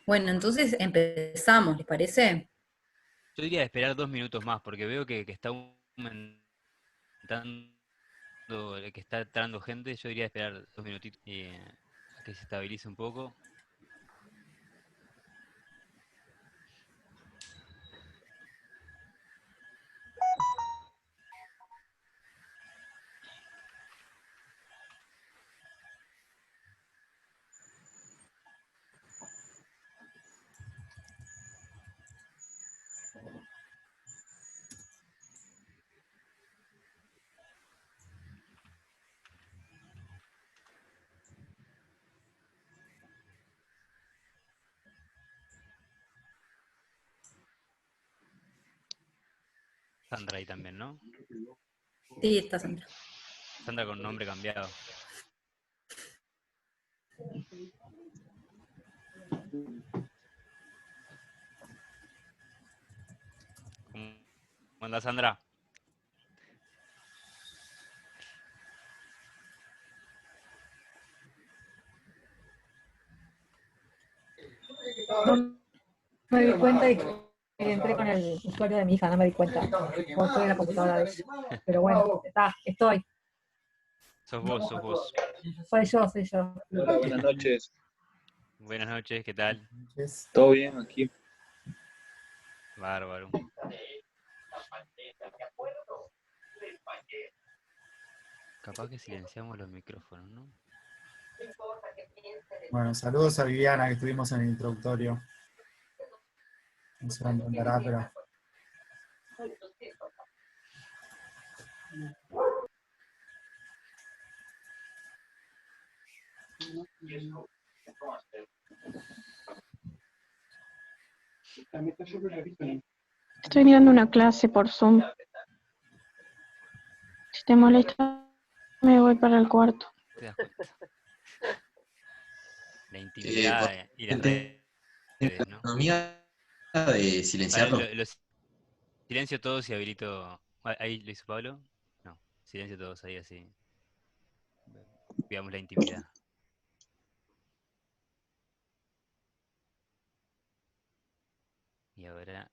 Bueno, entonces empezamos, ¿les parece? Yo diría esperar 2 minutos más, porque veo que está aumentando, que está entrando gente. Yo diría esperar 2 minutitos y a que se estabilice un poco. Sandra ahí también, ¿no? Sí, está Sandra. Sandra con nombre cambiado. ¿Cómo anda Sandra? No me di cuenta y entré con el usuario de mi hija, no me di cuenta. Como estoy en la computadora de ella. Pero bueno, está, estoy. Sos vos, sos vos. Soy yo, soy yo. Hola, buenas noches. Buenas noches, ¿qué tal? ¿Todo bien aquí? Bárbaro. Capaz que silenciamos los micrófonos, ¿no? Bueno, saludos a Viviana, que estuvimos en el introductorio. No se la entenderá, pero... Estoy mirando una clase por Zoom. Si te molesta, me voy para el cuarto. Te das cuenta. La intimidad y las redes, ¿no? Economía de Vale, silenciarlo. los silencio todos y habilito. Ahí lo hizo Pablo. No, silencio todos ahí así. Cuidamos la intimidad. Y ahora.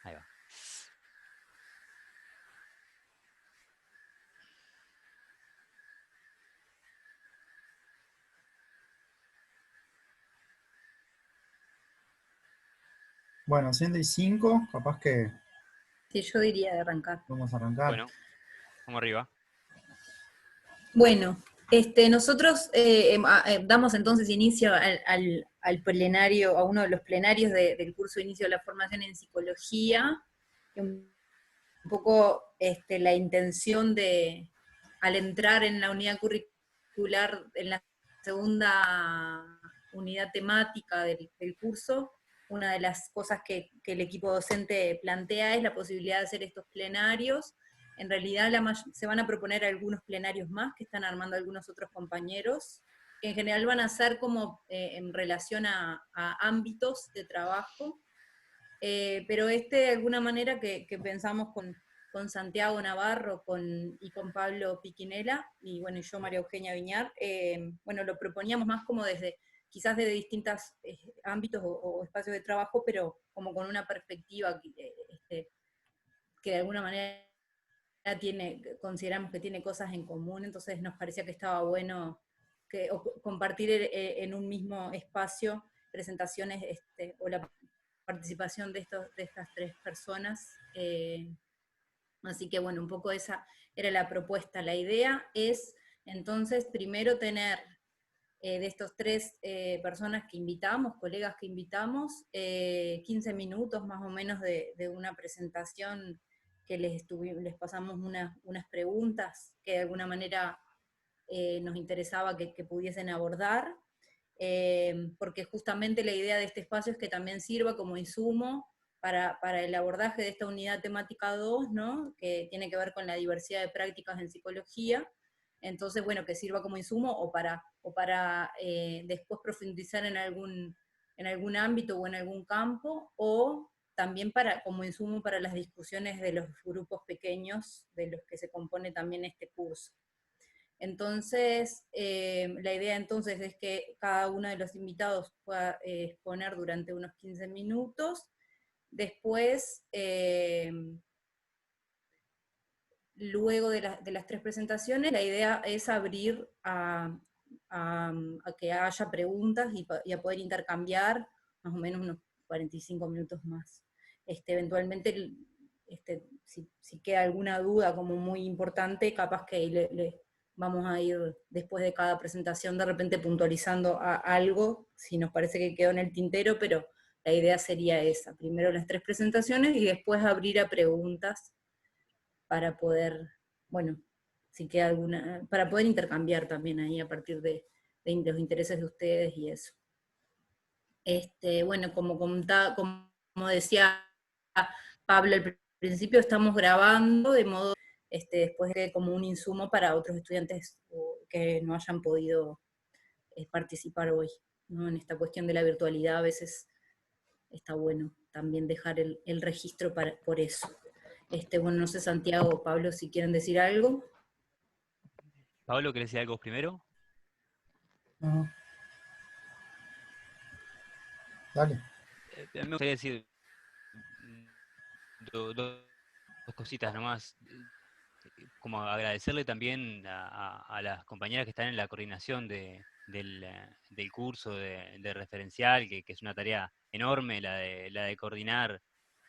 Ahí va. Bueno, 105, capaz que Sí, yo diría de arrancar. vamos a arrancar. Bueno, vamos arriba. Bueno, nosotros damos entonces inicio al plenario, a uno de los plenarios del curso de inicio de la formación en psicología. Un poco la intención de, al entrar en la unidad curricular, en la segunda unidad temática del curso, una de las cosas que el equipo docente plantea es la posibilidad de hacer estos plenarios. En realidad se van a proponer algunos plenarios más que están armando algunos otros compañeros, que en general van a ser como en relación a ámbitos de trabajo, pero de alguna manera que pensamos con Santiago Navarro y con Pablo Piquinela, y bueno, y yo, María Eugenia Viñar, bueno, lo proponíamos más como quizás desde distintos ámbitos o espacios de trabajo, pero como con una perspectiva que de alguna manera consideramos que tiene cosas en común, entonces nos parecía que estaba bueno compartir en un mismo espacio presentaciones o la participación de estas tres personas. Así que bueno, un poco esa era la propuesta. La idea es entonces primero tener de estos tres personas que invitamos, colegas que invitamos, 15 minutos más o menos de una presentación que les pasamos unas preguntas que de alguna manera nos interesaba que pudiesen abordar, porque justamente la idea de este espacio es que también sirva como insumo para el abordaje de esta unidad temática 2, ¿no? Que tiene que ver con la diversidad de prácticas en psicología. Entonces, bueno, que sirva como insumo o para después profundizar en algún ámbito o en algún campo, o también como insumo para las discusiones de los grupos pequeños de los que se compone también este curso. Entonces, la idea entonces es que cada uno de los invitados pueda exponer durante unos 15 minutos. Después, luego de las 3 presentaciones, la idea es abrir a que haya preguntas y a poder intercambiar más o menos unos 45 minutos más. Eventualmente, si queda alguna duda como muy importante, capaz que vamos a ir después de cada presentación de repente puntualizando algo, si nos parece que quedó en el tintero, pero la idea sería esa, primero las 3 presentaciones y después abrir a preguntas para poder, bueno, si queda alguna, para poder intercambiar también ahí a partir de los intereses de ustedes y eso. Bueno, como decía Pablo al principio, estamos grabando, de modo, después de como un insumo para otros estudiantes que no hayan podido participar hoy, ¿no? En esta cuestión de la virtualidad a veces está bueno también dejar el registro por eso. Bueno, no sé, Santiago o Pablo, si quieren decir algo. Pablo, ¿querés decir algo vos primero? No. Dale. A mí me gustaría decir dos cositas nomás. Como agradecerle también a las compañeras que están en la coordinación del curso de referencial, que es una tarea enorme, la de coordinar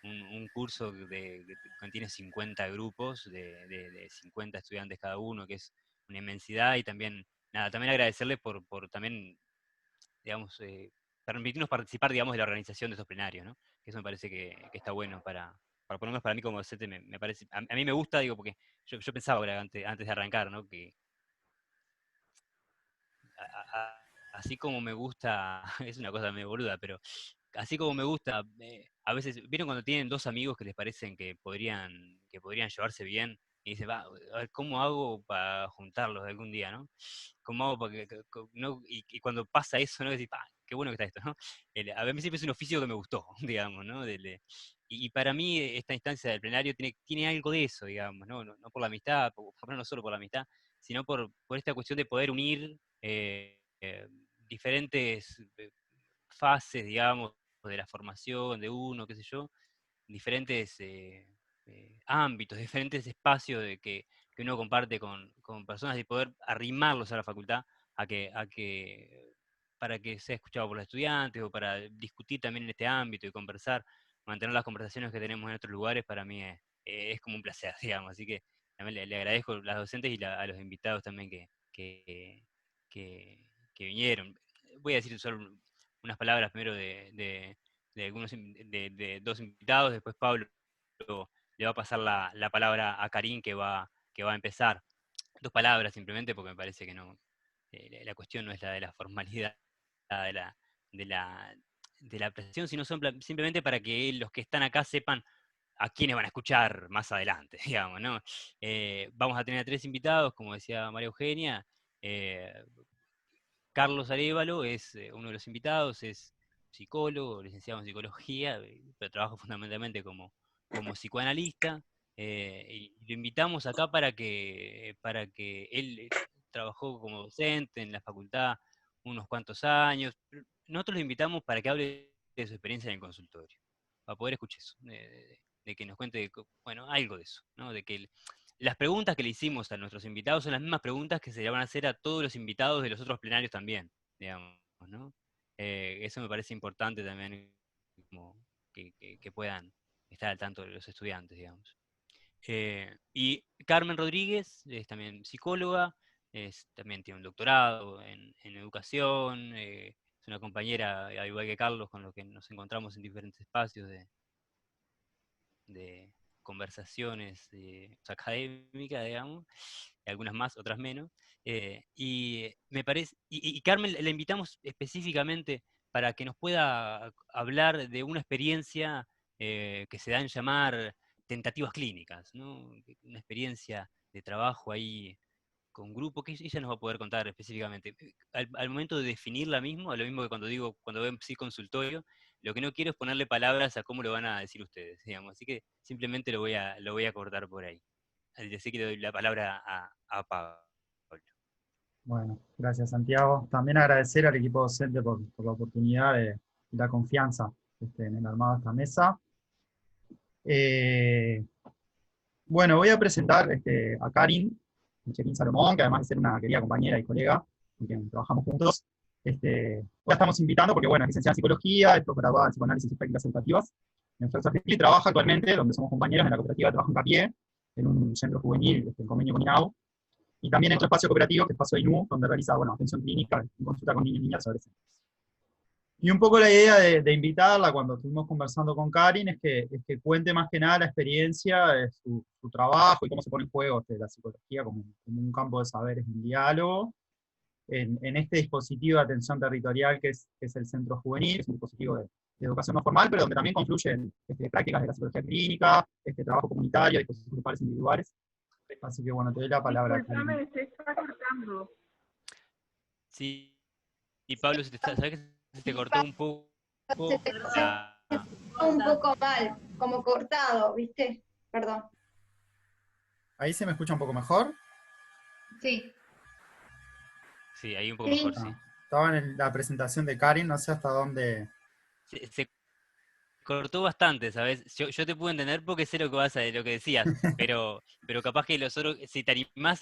un curso que contiene 50 grupos de 50 estudiantes cada uno, que es una inmensidad, y también, nada, también agradecerles por también, digamos, permitirnos participar, digamos, de la organización de esos plenarios, ¿no? Que eso me parece que está bueno para por lo menos para mí como docente me parece, a mí me gusta, digo, porque yo pensaba ahora antes de arrancar, ¿no? Que así como me gusta, es una cosa medio boluda, pero así como me gusta, a veces, ¿vieron cuando tienen dos amigos que les parecen que podrían llevarse bien? Y dicen, va, a ver, ¿cómo hago para juntarlos algún día, no? ¿Cómo hago para no? Y cuando pasa eso, ¿no? Decís, pa, qué bueno que está esto, ¿no? A mí siempre es un oficio que me gustó, digamos, ¿no? Y para mí esta instancia del plenario tiene algo de eso, digamos, ¿no? No por la amistad, no solo por la amistad, sino por esta cuestión de poder unir diferentes fases, digamos, de la formación de uno, qué sé yo, diferentes ámbitos, diferentes espacios que uno comparte con personas y poder arrimarlos a la facultad para que sea escuchado por los estudiantes o para discutir también en este ámbito y conversar, mantener las conversaciones que tenemos en otros lugares, para mí es como un placer, digamos. Así que también le agradezco a las docentes y a los invitados también que, que vinieron. Voy a decir solo unas palabras primero de dos invitados, después Pablo le va a pasar la palabra a Karim que va a empezar. Dos palabras simplemente porque me parece que no, la cuestión no es la de la formalidad de de la, de la presentación, sino simplemente para que los que están acá sepan a quiénes van a escuchar más adelante, digamos, ¿no? Vamos a tener a 3 invitados, como decía María Eugenia. eh, Carlos Arévalo es uno de los invitados, es psicólogo, licenciado en psicología, pero trabaja fundamentalmente como psicoanalista, y lo invitamos acá para que él trabajó como docente en la facultad unos cuantos años. Nosotros lo invitamos para que hable de su experiencia en el consultorio, para poder escuchar eso, de que nos cuente, bueno, algo de eso, ¿no? De que las preguntas que le hicimos a nuestros invitados son las mismas preguntas que se le van a hacer a todos los invitados de los otros plenarios también, digamos, ¿no? Eso me parece importante también, como que puedan estar al tanto de los estudiantes, digamos. Y Carmen Rodríguez es también psicóloga, también tiene un doctorado en educación, es una compañera, al igual que Carlos, con los que nos encontramos en diferentes espacios de conversaciones académicas, digamos, algunas más, otras menos. Y me parece, y Carmen la invitamos específicamente para que nos pueda hablar de una experiencia que se da en llamar tentativas clínicas, ¿no? Una experiencia de trabajo ahí con grupo, que ella nos va a poder contar específicamente. Al momento de definirla mismo, lo mismo que cuando ven sí consultorio, lo que no quiero es ponerle palabras a cómo lo van a decir ustedes, digamos. Así que simplemente lo voy a cortar por ahí. Así que le doy la palabra a Pablo. Bueno, gracias Santiago. También agradecer al equipo docente por la oportunidad y la confianza en el armado de esta mesa. Bueno, voy a presentar a Karin Michelín Salomón, que además de ser una querida compañera y colega, con quien trabajamos juntos. Hoy la estamos invitando porque, bueno, es licenciada en Psicología, es graduada en Psicoanálisis y Prácticas Educativas en Fuerza Argentina y trabaja actualmente, donde somos compañeros en la cooperativa de trabajo Hincapié, en un centro juvenil en convenio con INAU, y también en otro espacio cooperativo, que es Espacio INU, donde realiza, bueno, atención clínica y consulta con niños y niñas adolescentes. Y un poco la idea de invitarla cuando estuvimos conversando con Karin es que cuente más que nada la experiencia, su trabajo y cómo se pone en juego la psicología como un campo de saberes en diálogo, en este dispositivo de atención territorial que es el centro juvenil, es un dispositivo de educación no formal, pero donde también confluyen prácticas de la psicología clínica, trabajo comunitario, dispositivos grupales individuales. Así que bueno, te doy la palabra. Disculpame, se está cortando. Sí, y Pablo, ¿sabes que se te cortó un poco? Un poco mal, como cortado, ¿viste? Perdón. ¿Ahí se me escucha un poco mejor? Sí. Sí, ahí un poco mejor, sí. Estaba en la presentación de Karin, no sé hasta dónde... Se cortó bastante, ¿sabes? Yo te puedo entender porque sé lo que decías, pero capaz que los otros, si te animás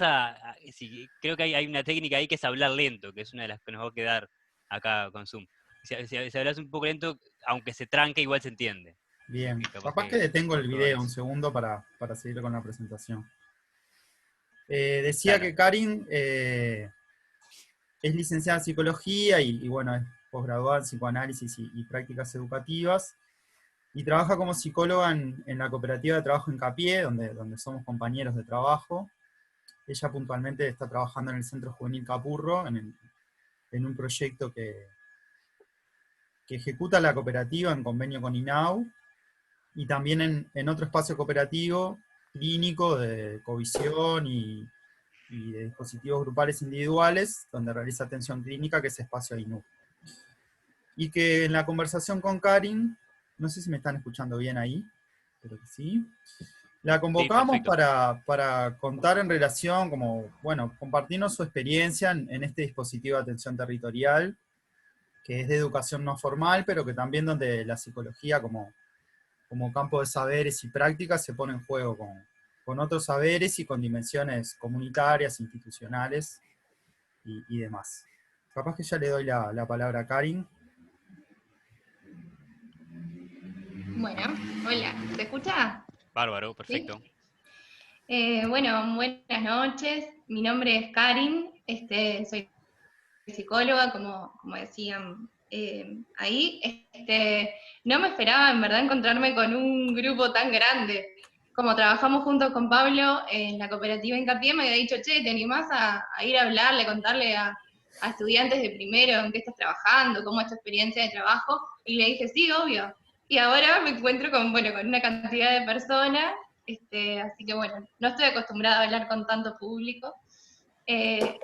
creo que hay una técnica ahí que es hablar lento, que es una de las que nos va a quedar acá con Zoom. Si hablas un poco lento, aunque se tranque, igual se entiende. Bien, capaz que detengo el video un segundo para seguir con la presentación. Decía que Karin es licenciada en Psicología y bueno, es posgraduada en Psicoanálisis y Prácticas Educativas, y trabaja como psicóloga en la cooperativa de trabajo Hincapié, donde somos compañeros de trabajo. Ella puntualmente está trabajando en el Centro Juvenil Capurro, en un proyecto que ejecuta la cooperativa en convenio con INAU, y también en otro espacio cooperativo clínico de covisión y de dispositivos grupales individuales, donde realiza atención clínica, que es Espacio INU. Y que en la conversación con Karin, no sé si me están escuchando bien ahí, pero que sí, la convocamos sí, para contar en relación, compartirnos su experiencia en este dispositivo de atención territorial, que es de educación no formal, pero que también donde la psicología como campo de saberes y prácticas se pone en juego con otros saberes y con dimensiones comunitarias, institucionales y demás. Capaz que ya le doy la palabra a Karin. Bueno, hola, ¿se escucha? Bárbaro, perfecto. ¿Sí? Bueno, buenas noches, mi nombre es Karin, soy psicóloga, como decían ahí. No me esperaba en verdad encontrarme con un grupo tan grande. Como trabajamos juntos con Pablo en la cooperativa Hincapié, me había dicho, che, ¿te animás a ir a hablarle, contarle a estudiantes de primero en qué estás trabajando, cómo es tu experiencia de trabajo? Y le dije, sí, obvio. Y ahora me encuentro con una cantidad de personas, así que bueno, no estoy acostumbrada a hablar con tanto público, que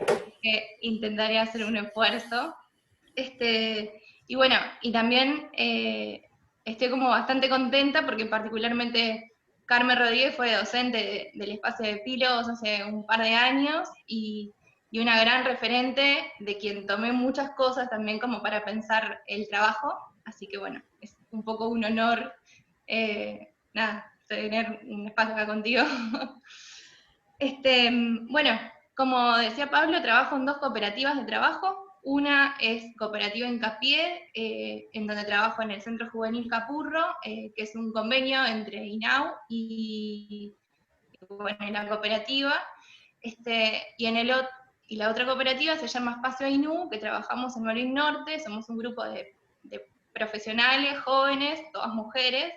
intentaré hacer un esfuerzo. Y bueno, y también estoy como bastante contenta porque particularmente Carmen Rodríguez fue docente del espacio de Pilos hace un par de años y una gran referente de quien tomé muchas cosas también como para pensar el trabajo, así que bueno, es un poco un honor, tener un espacio acá contigo. Bueno, como decía Pablo, trabajo en 2 cooperativas de trabajo. Una es Cooperativa Hincapié, en donde trabajo en el Centro Juvenil Capurro, que es un convenio entre INAU y la cooperativa. Y la otra cooperativa se llama Espacio INU, que trabajamos en Malvin Norte, somos un grupo de profesionales, jóvenes, todas mujeres,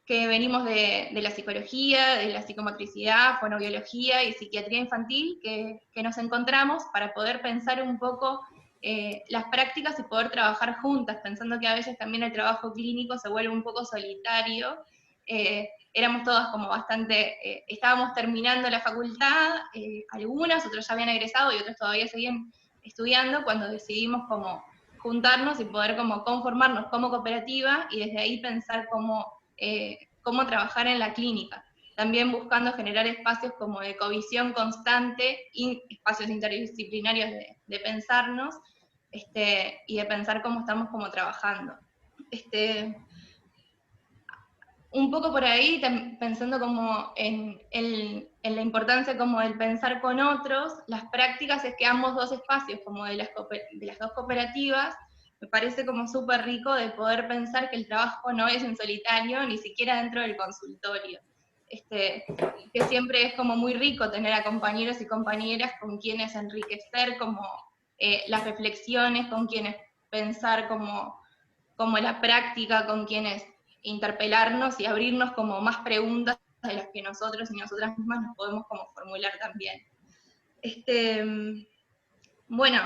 que venimos de la psicología, de la psicomotricidad, fonobiología y psiquiatría infantil, que nos encontramos para poder pensar un poco las prácticas y poder trabajar juntas, pensando que a veces también el trabajo clínico se vuelve un poco solitario. Éramos todas como bastante, estábamos terminando la facultad, algunas, otros ya habían egresado y otros todavía seguían estudiando, cuando decidimos como juntarnos y poder como conformarnos como cooperativa y desde ahí pensar cómo trabajar en la clínica. también buscando generar espacios como de covisión constante y espacios interdisciplinarios de pensarnos, y de pensar cómo estamos como trabajando. Un poco por ahí, pensando como en la importancia como del pensar con otros, las prácticas es que ambos dos espacios, como de las dos cooperativas, me parece como súper rico de poder pensar que el trabajo no es en solitario, ni siquiera dentro del consultorio. Que siempre es como muy rico tener a compañeros y compañeras con quienes enriquecer como las reflexiones, con quienes pensar como la práctica, con quienes interpelarnos y abrirnos como más preguntas de las que nosotros y nosotras mismas nos podemos como formular también. Bueno,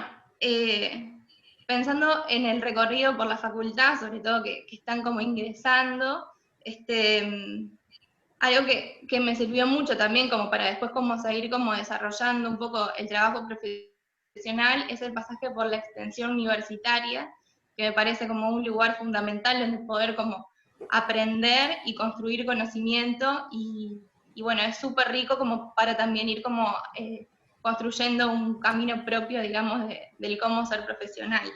pensando en el recorrido por la facultad, sobre todo que están como ingresando, algo que me sirvió mucho también como para después como seguir como desarrollando un poco el trabajo profesional es el pasaje por la extensión universitaria, que me parece como un lugar fundamental donde poder como aprender y construir conocimiento, y bueno, es súper rico como para también ir como construyendo un camino propio, digamos, del cómo ser profesional.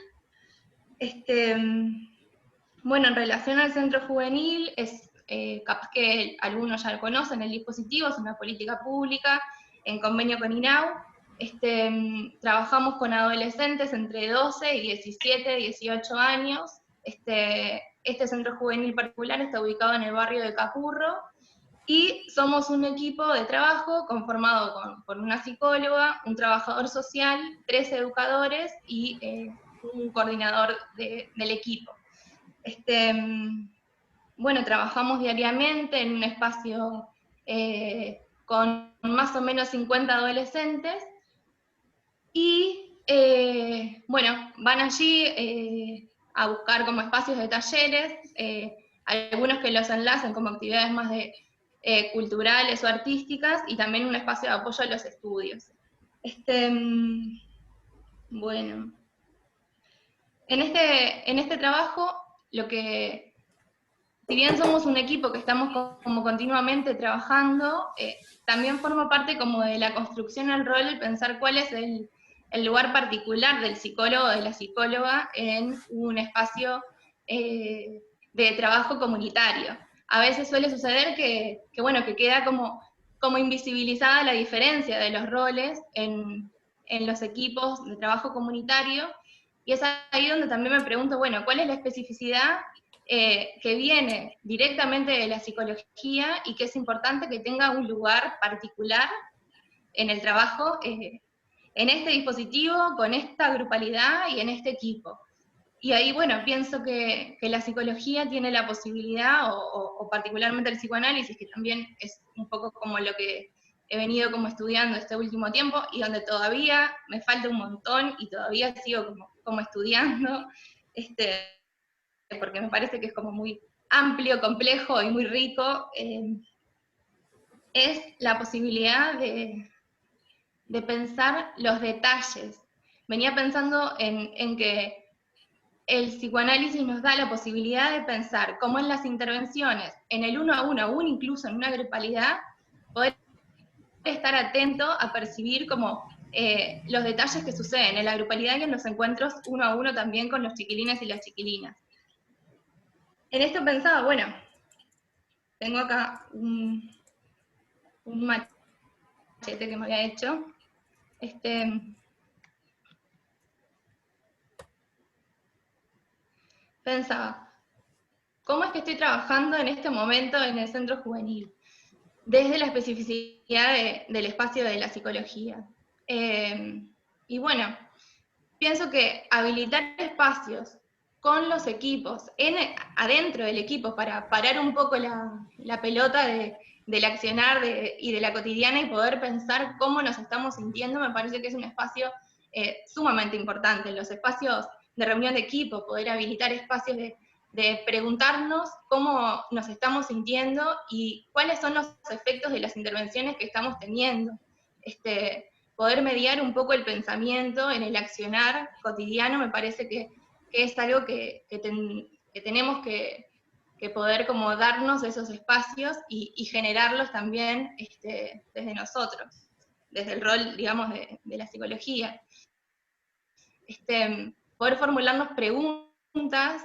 Bueno, en relación al centro juvenil, es capaz que algunos ya lo conocen, el dispositivo es una política pública en convenio con INAU. Trabajamos con adolescentes entre 12 y 17, 18 años. Este centro juvenil particular está ubicado en el barrio de Capurro, y somos un equipo de trabajo conformado por una psicóloga, un trabajador social, 3 educadores y un coordinador del equipo. Bueno, trabajamos diariamente en un espacio con más o menos 50 adolescentes, y bueno, van allí a buscar como espacios de talleres, algunos que los enlacen como actividades más culturales o artísticas, y también un espacio de apoyo a los estudios. Bueno, en este trabajo, si bien somos un equipo que estamos como continuamente trabajando, también forma parte como de la construcción del rol, el pensar cuál es el lugar particular del psicólogo o de la psicóloga en un espacio de trabajo comunitario. A veces suele suceder que queda como invisibilizada la diferencia de los roles en los equipos de trabajo comunitario, y es ahí donde también me pregunto, bueno, ¿cuál es la especificidad que viene directamente de la psicología y que es importante que tenga un lugar particular en el trabajo, en este dispositivo, con esta grupalidad y en este equipo? Y ahí, bueno, pienso que la psicología tiene la posibilidad, o particularmente el psicoanálisis, que también es un poco como lo que he venido como estudiando este último tiempo, y donde todavía me falta un montón, y todavía sigo como estudiando, porque me parece que es como muy amplio, complejo y muy rico, es la posibilidad de pensar los detalles. Venía pensando en que el psicoanálisis nos da la posibilidad de pensar cómo en las intervenciones, en el uno a uno, aún incluso en una grupalidad, poder estar atento a percibir como los detalles que suceden en la grupalidad y en los encuentros uno a uno también con los chiquilines y las chiquilinas. En esto pensaba, bueno, tengo acá un machete que me había hecho. Pensaba, ¿cómo es que estoy trabajando en este momento en el centro juvenil? Desde la especificidad del espacio de la psicología. Y bueno, pienso que habilitar espacios con los equipos, adentro del equipo, para parar un poco la pelota del accionar y de la cotidiana y poder pensar cómo nos estamos sintiendo, me parece que es un espacio sumamente importante. Los espacios de reunión de equipo, poder habilitar espacios de preguntarnos cómo nos estamos sintiendo y cuáles son los efectos de las intervenciones que estamos teniendo. Poder mediar un poco el pensamiento en el accionar cotidiano me parece que es algo que tenemos que poder como darnos esos espacios y generarlos también desde nosotros, desde el rol, digamos, de la psicología. Poder formularnos preguntas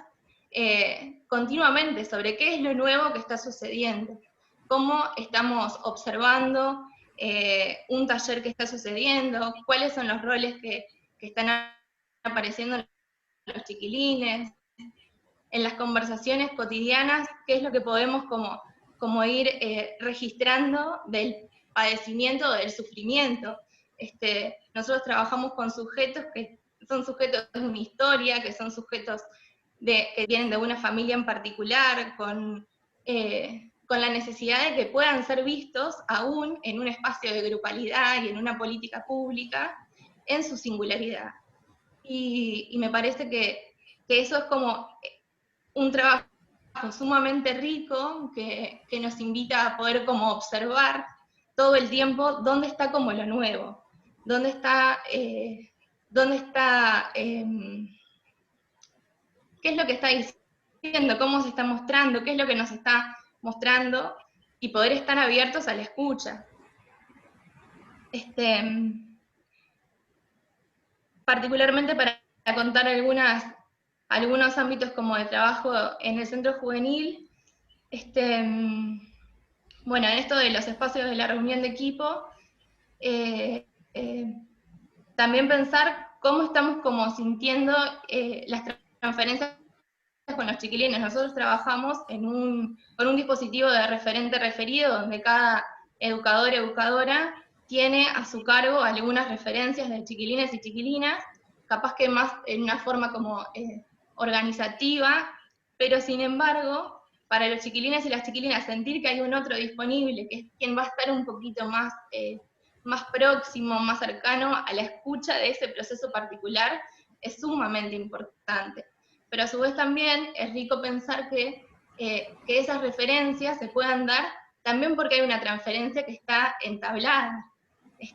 continuamente sobre qué es lo nuevo que está sucediendo, cómo estamos observando un taller que está sucediendo, cuáles son los roles que están apareciendo en los chiquilines, en las conversaciones cotidianas, qué es lo que podemos como ir registrando del padecimiento o del sufrimiento. Nosotros trabajamos con sujetos que son sujetos de una historia, que son sujetos que vienen de una familia en particular, con la necesidad de que puedan ser vistos aún en un espacio de grupalidad y en una política pública, en su singularidad. Y me parece que eso es como un trabajo sumamente rico que nos invita a poder como observar todo el tiempo dónde está como lo nuevo, dónde está qué es lo que está diciendo, cómo se está mostrando, qué es lo que nos está mostrando, y poder estar abiertos a la escucha. Particularmente para contar algunos ámbitos como de trabajo en el centro juvenil, bueno, en esto de los espacios de la reunión de equipo, también pensar cómo estamos como sintiendo las transferencias con los chiquilines. Nosotros trabajamos con un dispositivo de referente referido, donde cada educador o educadora tiene a su cargo algunas referencias de chiquilines y chiquilinas, capaz que más en una forma como organizativa, pero sin embargo, para los chiquilines y las chiquilinas sentir que hay un otro disponible, que es quien va a estar un poquito más próximo, más cercano a la escucha de ese proceso particular, es sumamente importante. Pero a su vez también es rico pensar que esas referencias se puedan dar también porque hay una transferencia que está entablada,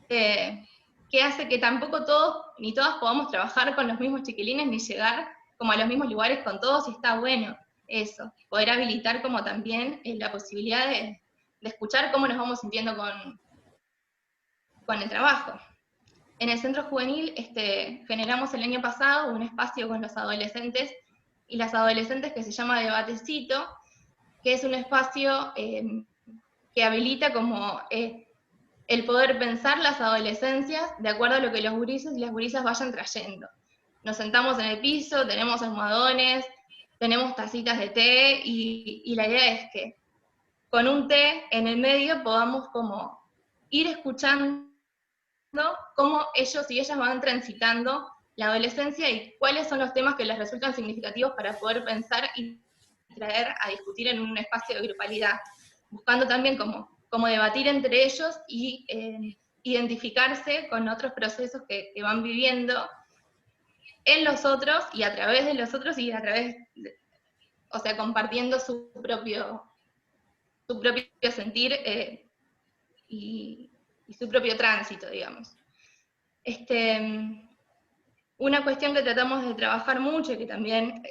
que hace que tampoco todos ni todas podamos trabajar con los mismos chiquilines ni llegar como a los mismos lugares con todos, y está bueno eso, poder habilitar como también la posibilidad de escuchar cómo nos vamos sintiendo con el trabajo. En el centro juvenil generamos el año pasado un espacio con los adolescentes y las adolescentes que se llama Debatecito, que es un espacio que habilita como el poder pensar las adolescencias de acuerdo a lo que los gurises y las gurisas vayan trayendo. Nos sentamos en el piso, tenemos almohadones, tenemos tacitas de té, y la idea es que con un té en el medio podamos como ir escuchando cómo ellos y ellas van transitando la adolescencia y cuáles son los temas que les resultan significativos para poder pensar y traer a discutir en un espacio de grupalidad, buscando también como debatir entre ellos y identificarse con otros procesos que van viviendo en los otros y a través de los otros, y a través o sea, compartiendo su propio sentir y su propio tránsito, digamos. Una cuestión que tratamos de trabajar mucho y que también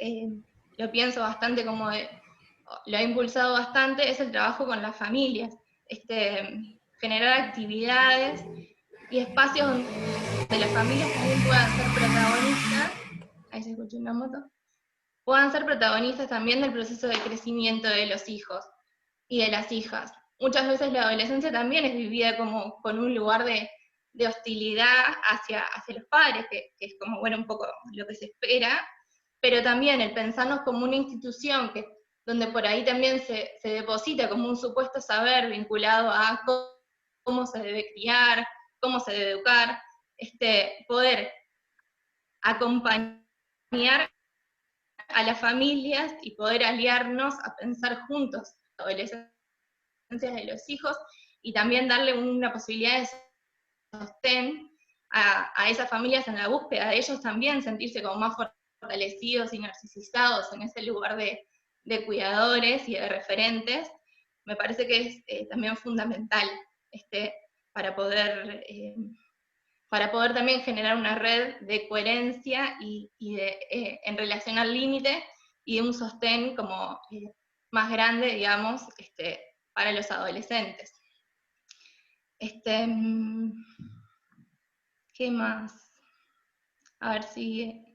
lo pienso bastante lo he impulsado bastante, es el trabajo con las familias. Generar actividades y espacios donde las familias también puedan ser protagonistas, ahí se escuchó una moto, puedan ser protagonistas también del proceso de crecimiento de los hijos y de las hijas. Muchas veces la adolescencia también es vivida como con un lugar de hostilidad hacia los padres, que es como, bueno, un poco lo que se espera, pero también el pensarnos como una institución donde por ahí también se deposita como un supuesto saber vinculado a cómo se debe criar, cómo se debe educar, poder acompañar a las familias y poder aliarnos a pensar juntos la adolescencia de los hijos, y también darle una posibilidad de sostén a esas familias en la búsqueda de ellos también sentirse como más fortalecidos y narcisizados en ese lugar de cuidadores y de referentes. Me parece que es también fundamental para poder también generar una red de coherencia y en relación al límite y de un sostén como más grande, digamos, para los adolescentes. ¿Qué más? A ver si...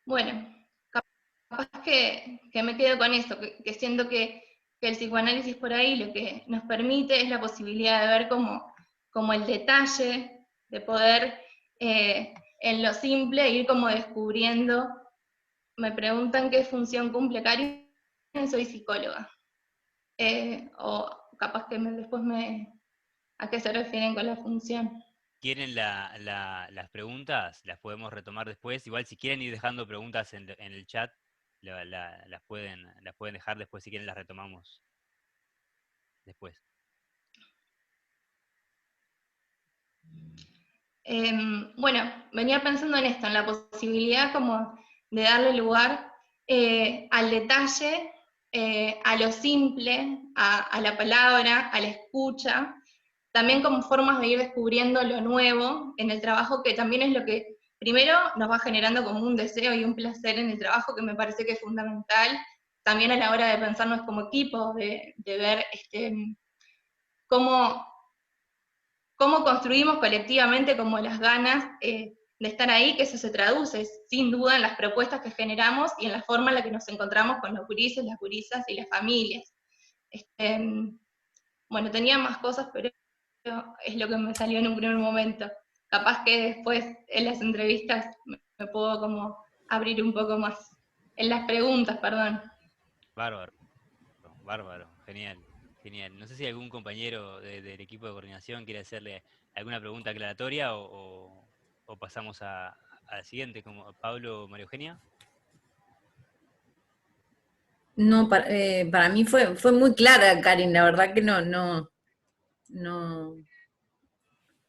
Bueno, capaz que me quedo con esto, que siento que el psicoanálisis por ahí lo que nos permite es la posibilidad de ver como el detalle, de poder en lo simple ir como descubriendo. Me preguntan qué función cumple Karin, soy psicóloga. O capaz que después a qué se refieren con la función. ¿Quieren las preguntas? Las podemos retomar después. Igual si quieren ir dejando preguntas en el chat, las pueden dejar después, si quieren las retomamos después. Bueno, venía pensando en esto, en la posibilidad como de darle lugar al detalle, a lo simple, a la palabra, a la escucha, también como formas de ir descubriendo lo nuevo en el trabajo, que también es lo que primero nos va generando como un deseo y un placer en el trabajo, que me parece que es fundamental, también a la hora de pensarnos como equipo, de ver cómo construimos colectivamente como las ganas de estar ahí, que eso se traduce sin duda en las propuestas que generamos y en la forma en la que nos encontramos con los gurises, las gurisas y las familias. Bueno, tenía más cosas, pero es lo que me salió en un primer momento. Capaz que después en las entrevistas me puedo como abrir un poco más. En las preguntas, perdón. Bárbaro, genial. No sé si algún compañero del equipo de coordinación quiere hacerle alguna pregunta aclaratoria o pasamos al siguiente, como Pablo o María Eugenia. No, para mí fue muy clara, Karin, la verdad que no.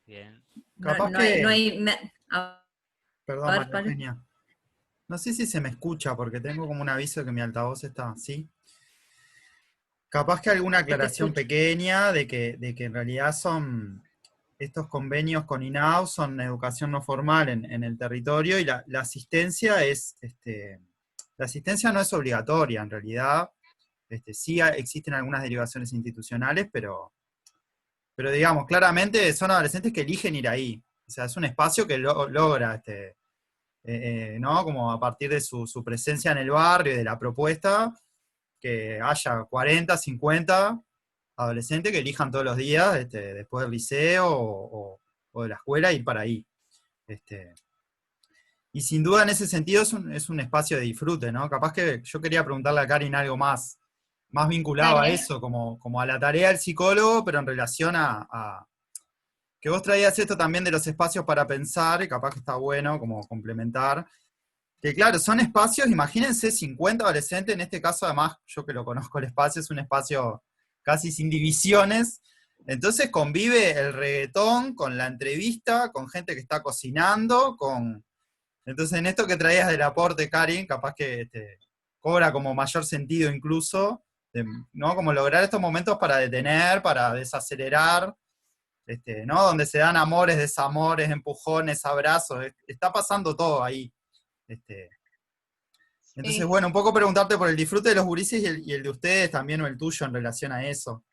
Bien. Capaz No que... hay Perdón, María Pablo. Eugenia. No sé si se me escucha porque tengo como un aviso de que mi altavoz está así. Capaz que alguna aclaración pequeña de que en realidad son estos convenios con INAU, son educación no formal en el territorio, y la asistencia es, la asistencia no es obligatoria en realidad. Sí existen algunas derivaciones institucionales, pero digamos, claramente son adolescentes que eligen ir ahí. O sea, es un espacio que logra, ¿no? Como a partir de su presencia en el barrio y de la propuesta, que haya 40, 50 adolescentes que elijan todos los días, después del liceo o de la escuela, ir para ahí. Y sin duda en ese sentido es un espacio de disfrute, ¿no? Capaz que yo quería preguntarle a Karin algo más vinculado a eso, como a la tarea del psicólogo, pero en relación a que vos traías esto también de los espacios para pensar, y capaz que está bueno como complementar. Que claro, son espacios, imagínense 50 adolescentes, en este caso además, yo que lo conozco el espacio, es un espacio casi sin divisiones, entonces convive el reggaetón con la entrevista, con gente que está cocinando, entonces en esto que traías del aporte, Karin, capaz que cobra como mayor sentido incluso, ¿no? Como lograr estos momentos para detener, para desacelerar, ¿no? Donde se dan amores, desamores, empujones, abrazos, está pasando todo ahí. Entonces, bueno, un poco preguntarte por el disfrute de los gurises y el de ustedes también, o el tuyo en relación a eso.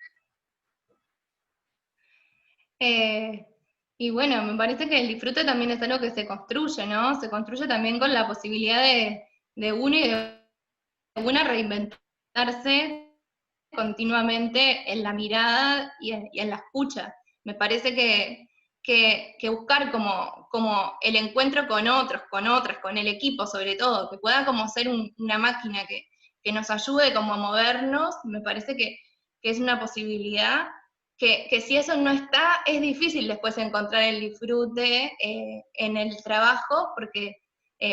Y bueno, me parece que el disfrute también es algo que se construye, ¿no? Se construye también con la posibilidad de uno y de una reinventarse continuamente en la mirada y en la escucha. Me parece que buscar como el encuentro con otros, con otras, con el equipo sobre todo, que pueda como ser una máquina que nos ayude como a movernos, me parece que es una posibilidad que si eso no está, es difícil después encontrar el disfrute en el trabajo, porque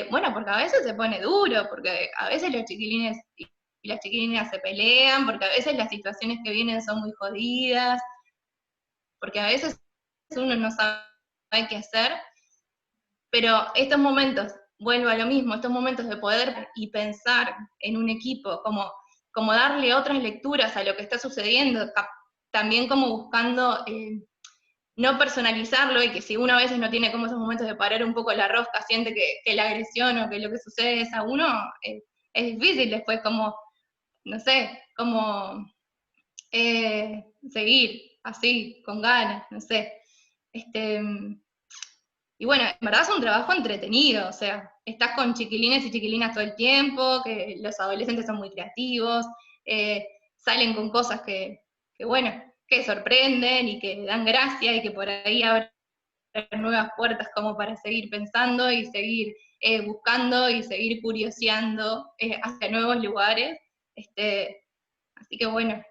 porque a veces se pone duro, porque a veces los chiquilines y las chiquilinas se pelean, porque a veces las situaciones que vienen son muy jodidas, porque a veces uno no sabe qué hacer, pero estos momentos, vuelvo a lo mismo, estos momentos de poder y pensar en un equipo, como darle otras lecturas a lo que está sucediendo, también como buscando no personalizarlo, y que si uno a veces no tiene como esos momentos de parar un poco la rosca, siente que la agresión o que lo que sucede es a uno, es difícil después como no sé, como seguir así, con ganas, no sé. Y bueno, en verdad es un trabajo entretenido, o sea, estás con chiquilines y chiquilinas todo el tiempo, que los adolescentes son muy creativos, salen con cosas bueno, que sorprenden y que dan gracia y que por ahí abren nuevas puertas como para seguir pensando y seguir buscando y seguir curioseando hacia nuevos lugares. Así que bueno,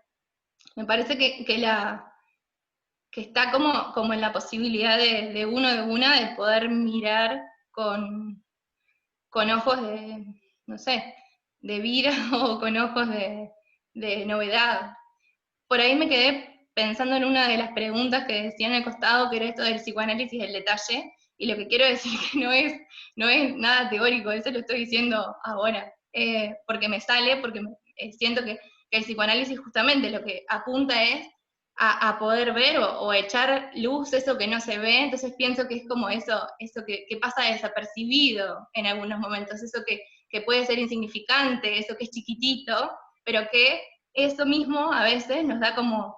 me parece que está como en la posibilidad de uno de una de poder mirar con ojos de, no sé, de vida o con ojos de novedad. Por ahí me quedé pensando en una de las preguntas que decían al costado, que era esto del psicoanálisis del detalle, y lo que quiero decir que no es nada teórico, eso lo estoy diciendo ahora, porque me sale, porque siento que el psicoanálisis justamente lo que apunta es a poder ver o echar luz eso que no se ve, entonces pienso que es como eso que pasa desapercibido en algunos momentos, eso que puede ser insignificante, eso que es chiquitito, pero que eso mismo a veces nos da como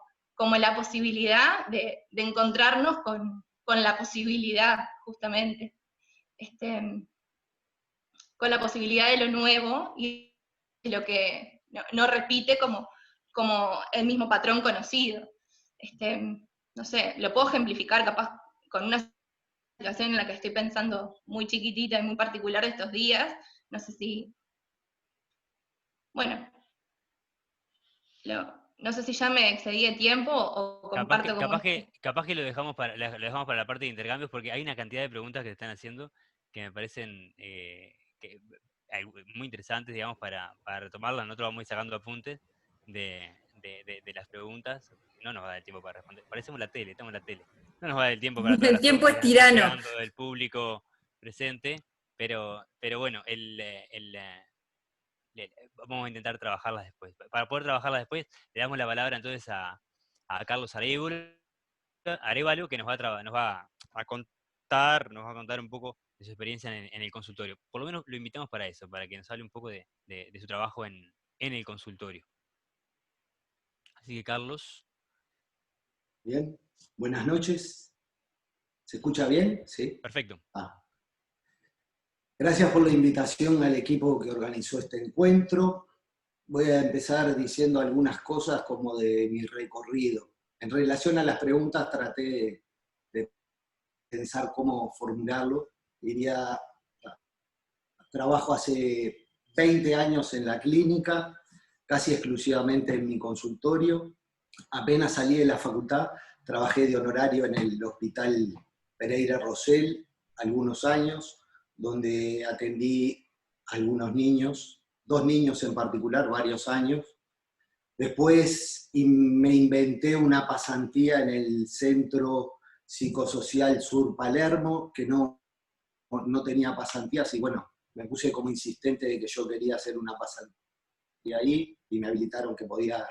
la posibilidad de encontrarnos con la posibilidad, justamente, con la posibilidad de lo nuevo y lo que no repite como el mismo patrón conocido. No sé, lo puedo ejemplificar capaz con una situación en la que estoy pensando muy chiquitita y muy particular de estos días, no sé si, bueno, no sé si ya me excedí de tiempo o comparto como... Capaz que lo dejamos para la parte de intercambios, porque hay una cantidad de preguntas que te están haciendo que me parecen muy interesantes, digamos, para retomarlas. Nosotros vamos a ir sacando apuntes de las preguntas. No nos va a dar el tiempo para responder. Parecemos la tele, estamos en la tele. No nos va a dar el tiempo para todas El las tiempo es preguntas que están tirano. llegando del público presente, pero bueno, vamos a intentar trabajarlas después. Para poder trabajarlas después, le damos la palabra entonces a Carlos Arévalo, que nos va a contar un poco de su experiencia en el consultorio. Por lo menos lo invitamos para eso, para que nos hable un poco de su trabajo en el consultorio. Así que, Carlos. Bien, buenas noches. ¿Se escucha bien? Sí. Perfecto. Gracias por la invitación al equipo que organizó este encuentro. Voy a empezar diciendo algunas cosas como de mi recorrido. En relación a las preguntas traté de pensar cómo formularlo. Diría, trabajo hace 20 años en la clínica, casi exclusivamente en mi consultorio. Apenas salí de la facultad, trabajé de honorario en el Hospital Pereira Rosell algunos años, donde atendí a algunos niños, 2 niños en particular, varios años. Después me inventé una pasantía en el Centro Psicosocial Sur Palermo, que no tenía pasantías, y bueno, me puse como insistente de que yo quería hacer una pasantía ahí, y me habilitaron que podía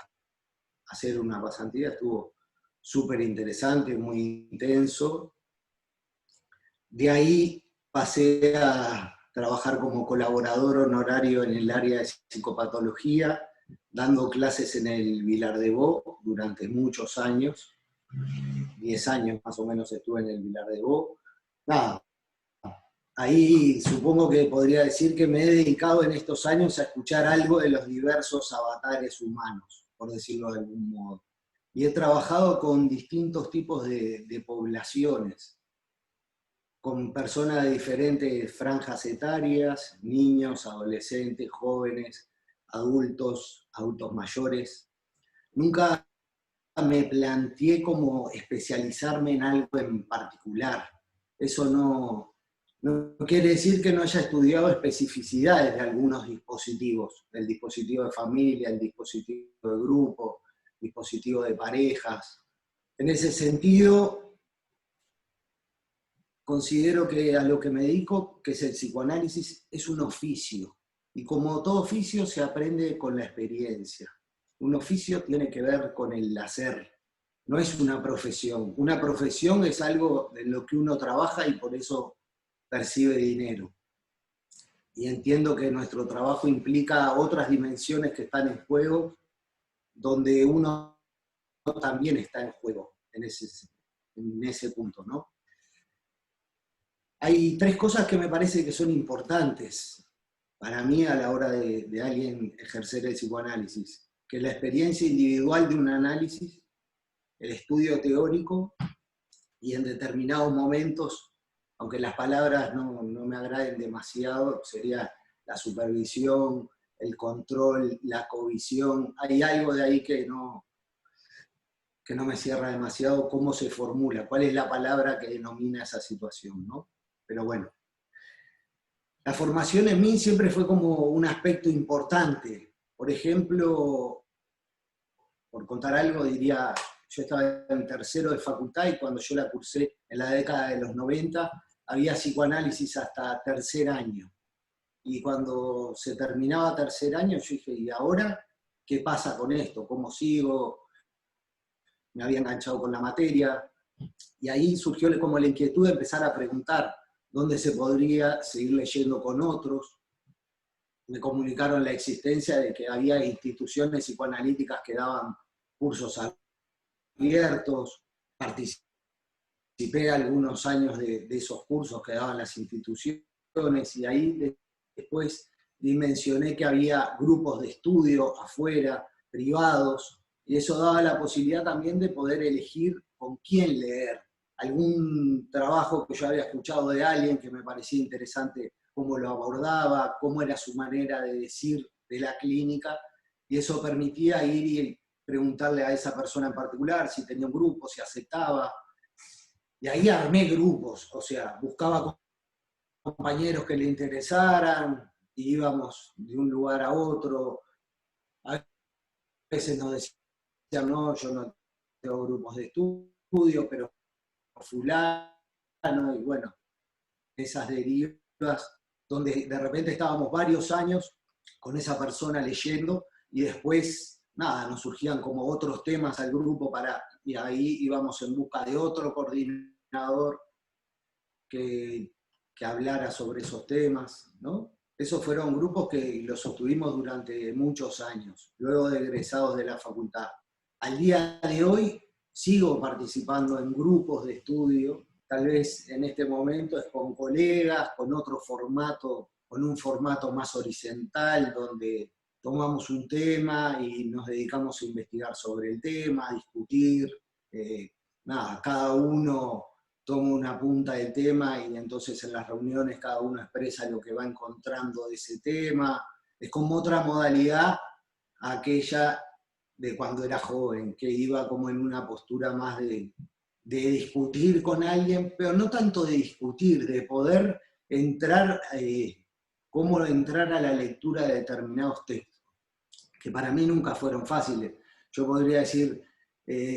hacer una pasantía. Estuvo súper interesante, muy intenso. De ahí pasé a trabajar como colaborador honorario en el área de psicopatología, dando clases en el Vilar de Bo durante muchos años. 10 años más o menos estuve en el Vilar de Bo. Nada, ahí supongo que podría decir que me he dedicado en estos años a escuchar algo de los diversos avatares humanos, por decirlo de algún modo. Y he trabajado con distintos tipos de poblaciones, con personas de diferentes franjas etarias, niños, adolescentes, jóvenes, adultos mayores. Nunca me planteé como especializarme en algo en particular. Eso no quiere decir que no haya estudiado especificidades de algunos dispositivos, el dispositivo de familia, el dispositivo de grupo, el dispositivo de parejas. En ese sentido, considero que a lo que me dedico, que es el psicoanálisis, es un oficio. Y como todo oficio se aprende con la experiencia. Un oficio tiene que ver con el hacer, no es una profesión. Una profesión es algo en lo que uno trabaja y por eso percibe dinero. y entiendo que nuestro trabajo implica otras dimensiones que están en juego, donde uno también está en juego en ese punto, ¿no? Hay 3 cosas que me parece que son importantes para mí a la hora de alguien ejercer el psicoanálisis, que es la experiencia individual de un análisis, el estudio teórico, y en determinados momentos, aunque las palabras no me agraden demasiado, sería la supervisión, el control, la covisión. Hay algo de ahí que no me cierra demasiado, cómo se formula, cuál es la palabra que denomina esa situación, ¿no? Pero bueno. La formación en mí siempre fue como un aspecto importante. Por ejemplo, por contar algo, diría, yo estaba en tercero de facultad y cuando yo la cursé en la década de los 90, había psicoanálisis hasta tercer año. Y cuando se terminaba tercer año, yo dije, ¿y ahora qué pasa con esto? ¿Cómo sigo? Me había enganchado con la materia. Y ahí surgió como la inquietud de empezar a preguntar dónde se podría seguir leyendo con otros. Me comunicaron la existencia de que había instituciones psicoanalíticas que daban cursos abiertos, participé algunos años de esos cursos que daban las instituciones, y ahí después dimensioné que había grupos de estudio afuera, privados, y eso daba la posibilidad también de poder elegir con quién leer. Algún trabajo que yo había escuchado de alguien que me parecía interesante, cómo lo abordaba, cómo era su manera de decir de la clínica, y eso permitía ir y preguntarle a esa persona en particular si tenía un grupo, si aceptaba. Y ahí armé grupos, o sea, buscaba compañeros que le interesaran, y íbamos de un lugar a otro. A veces nos decían, no, yo no tengo grupos de estudio, pero fulano, y bueno, esas derivas, donde de repente estábamos varios años con esa persona leyendo, y después, nada, nos surgían como otros temas al grupo y ahí íbamos en busca de otro coordinador que hablara sobre esos temas, ¿no? Esos fueron grupos que los sostuvimos durante muchos años, luego de egresados de la facultad. Al día de hoy sigo participando en grupos de estudio, tal vez en este momento es con colegas, con otro formato, con un formato más horizontal, donde tomamos un tema y nos dedicamos a investigar sobre el tema, a discutir, nada, cada uno toma una punta del tema y entonces en las reuniones cada uno expresa lo que va encontrando de ese tema. Es como otra modalidad a aquella de cuando era joven, que iba como en una postura más de discutir con alguien, pero no tanto de discutir, de poder entrar, cómo entrar a la lectura de determinados textos, que para mí nunca fueron fáciles. Yo podría decir,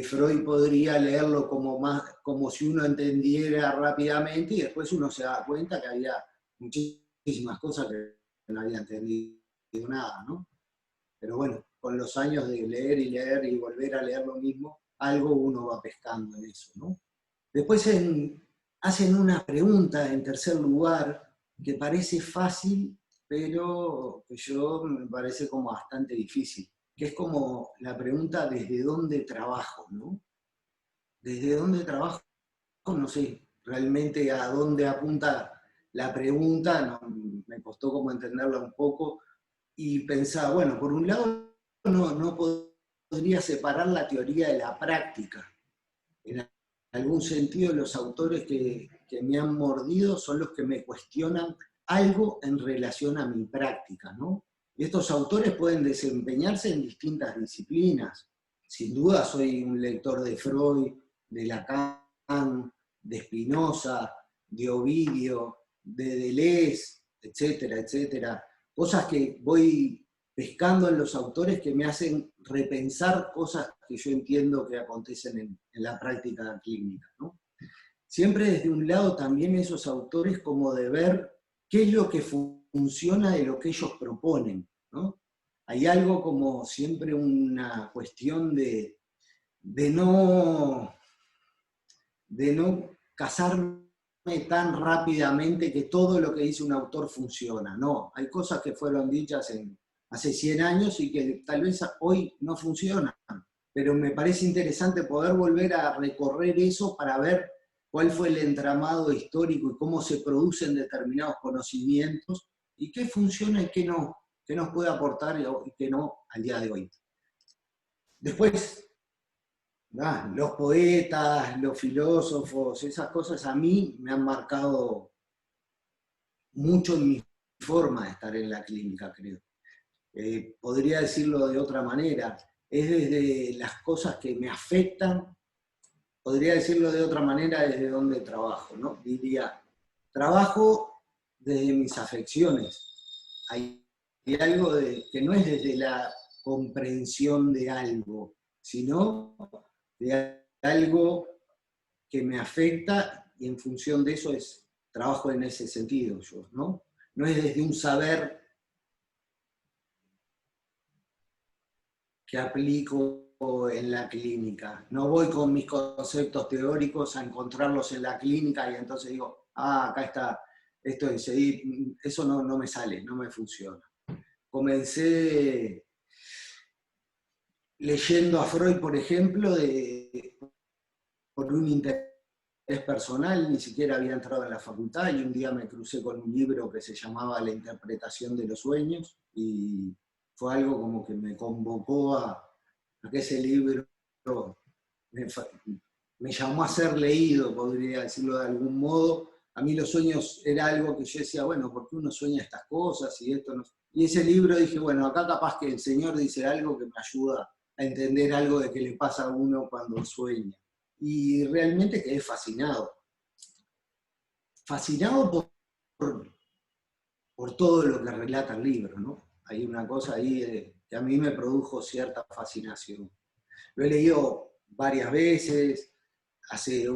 Freud podría leerlo como si uno entendiera rápidamente, y después uno se da cuenta que había muchísimas cosas que no había entendido nada, ¿no? Pero bueno, con los años de leer y volver a leer lo mismo, algo uno va pescando en eso, ¿no? Después hacen una pregunta en tercer lugar que parece fácil, pero que yo me parece como bastante difícil, que es como la pregunta ¿desde dónde trabajo? ¿No? ¿Desde dónde trabajo? No sé realmente a dónde apunta la pregunta, no, me costó como entenderla un poco, y pensaba, bueno, por un lado no podría separar la teoría de la práctica. En algún sentido los autores que me han mordido son los que me cuestionan algo en relación a mi práctica, ¿no? Y estos autores pueden desempeñarse en distintas disciplinas. Sin duda soy un lector de Freud, de Lacan, de Spinoza, de Ovidio, de Deleuze, etcétera, etcétera. Cosas que voy pescando en los autores que me hacen repensar cosas que yo entiendo que acontecen en la práctica clínica, ¿no? Siempre desde un lado también esos autores como de ver qué es lo que funciona de lo que ellos proponen, ¿no? Hay algo como siempre una cuestión de no casarme tan rápidamente que todo lo que dice un autor funciona. No, hay cosas que fueron dichas hace 100 años y que tal vez hoy no funcionan, pero me parece interesante poder volver a recorrer eso para ver cuál fue el entramado histórico y cómo se producen determinados conocimientos y qué funciona y qué no, qué nos puede aportar y qué no al día de hoy. Después, los poetas, los filósofos, esas cosas a mí me han marcado mucho en mi forma de estar en la clínica, creo. Podría decirlo de otra manera, es desde las cosas que me afectan, podría decirlo de otra manera desde donde trabajo, ¿no? Diría, trabajo desde mis afecciones. Hay algo que no es desde la comprensión de algo, sino de algo que me afecta y en función de eso trabajo en ese sentido yo, ¿no? No es desde un saber que aplico en la clínica. No voy con mis conceptos teóricos a encontrarlos en la clínica y entonces digo, acá está, esto es, eso no me sale, no me funciona. Comencé leyendo a Freud, por ejemplo, por un interés personal, ni siquiera había entrado en la facultad y un día me crucé con un libro que se llamaba La interpretación de los sueños y fue algo como que me convocó a que ese libro me llamó a ser leído, podría decirlo de algún modo. A mí los sueños era algo que yo decía, bueno, ¿por qué uno sueña estas cosas y esto no? Y ese libro dije, bueno, acá capaz que el Señor dice algo que me ayuda a entender algo de que le pasa a uno cuando sueña. Y realmente quedé fascinado. Fascinado por todo lo que relata el libro, ¿no? Hay una cosa ahí que a mí me produjo cierta fascinación. Lo he leído varias veces, hace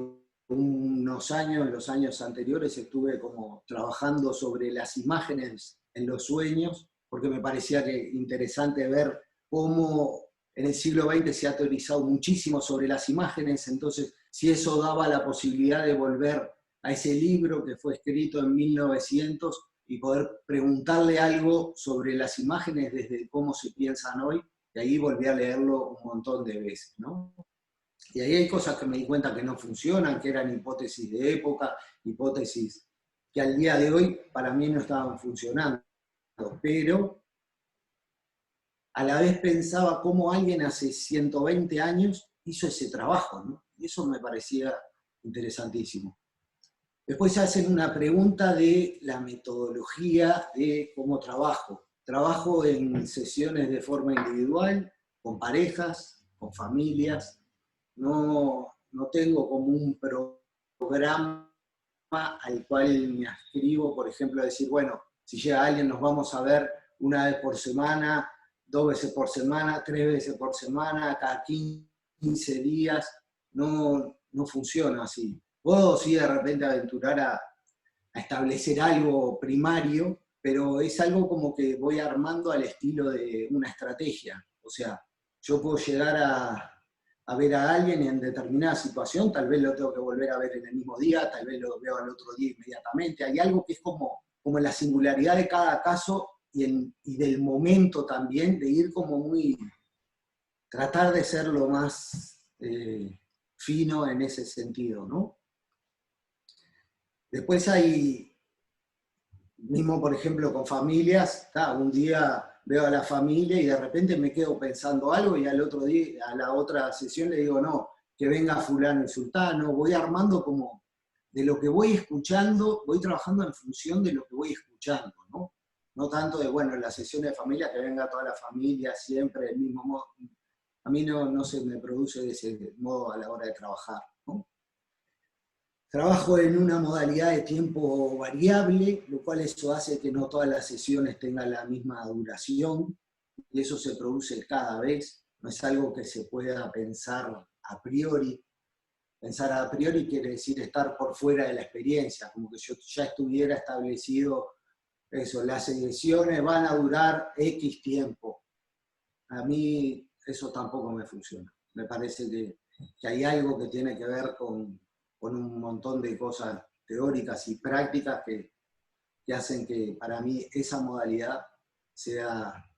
unos años, en los años anteriores, estuve como trabajando sobre las imágenes en los sueños, porque me parecía interesante ver cómo en el siglo XX se ha teorizado muchísimo sobre las imágenes, entonces si eso daba la posibilidad de volver a ese libro que fue escrito en 1900 y poder preguntarle algo sobre las imágenes desde cómo se piensan hoy, y ahí volví a leerlo un montón de veces, ¿no? Y ahí hay cosas que me di cuenta que no funcionan, que eran hipótesis de época, hipótesis que al día de hoy para mí no estaban funcionando, pero a la vez pensaba cómo alguien hace 120 años hizo ese trabajo, ¿no? Y eso me parecía interesantísimo. Después hacen una pregunta de la metodología de cómo trabajo. Trabajo en sesiones de forma individual, con parejas, con familias. No tengo como un programa al cual me adscribo, por ejemplo, decir, bueno, si llega alguien nos vamos a ver una vez por semana, 2 veces por semana, 3 veces por semana, cada 15 días. No funciona así. Puedo sí de repente aventurar a establecer algo primario, pero es algo como que voy armando al estilo de una estrategia. O sea, yo puedo llegar a ver a alguien en determinada situación, tal vez lo tengo que volver a ver en el mismo día, tal vez lo veo al otro día inmediatamente. Hay algo que es como la singularidad de cada caso y del momento también, de ir como muy, tratar de ser lo más fino en ese sentido, ¿no? Después hay, mismo por ejemplo con familias, un día veo a la familia y de repente me quedo pensando algo y al otro día, a la otra sesión le digo, no, que venga fulano y sultano, voy armando como de lo que voy escuchando, voy trabajando en función de lo que voy escuchando, ¿no? No tanto de, bueno, en la sesión de familia que venga toda la familia siempre del mismo modo. A mí no se me produce de ese modo a la hora de trabajar, ¿no? Trabajo en una modalidad de tiempo variable, lo cual eso hace que no todas las sesiones tengan la misma duración, y eso se produce cada vez, no es algo que se pueda pensar a priori. Pensar a priori quiere decir estar por fuera de la experiencia, como que yo ya estuviera establecido eso, las sesiones van a durar X tiempo. A mí eso tampoco me funciona. Me parece que hay algo que tiene que ver con un montón de cosas teóricas y prácticas que hacen que para mí esa modalidad sea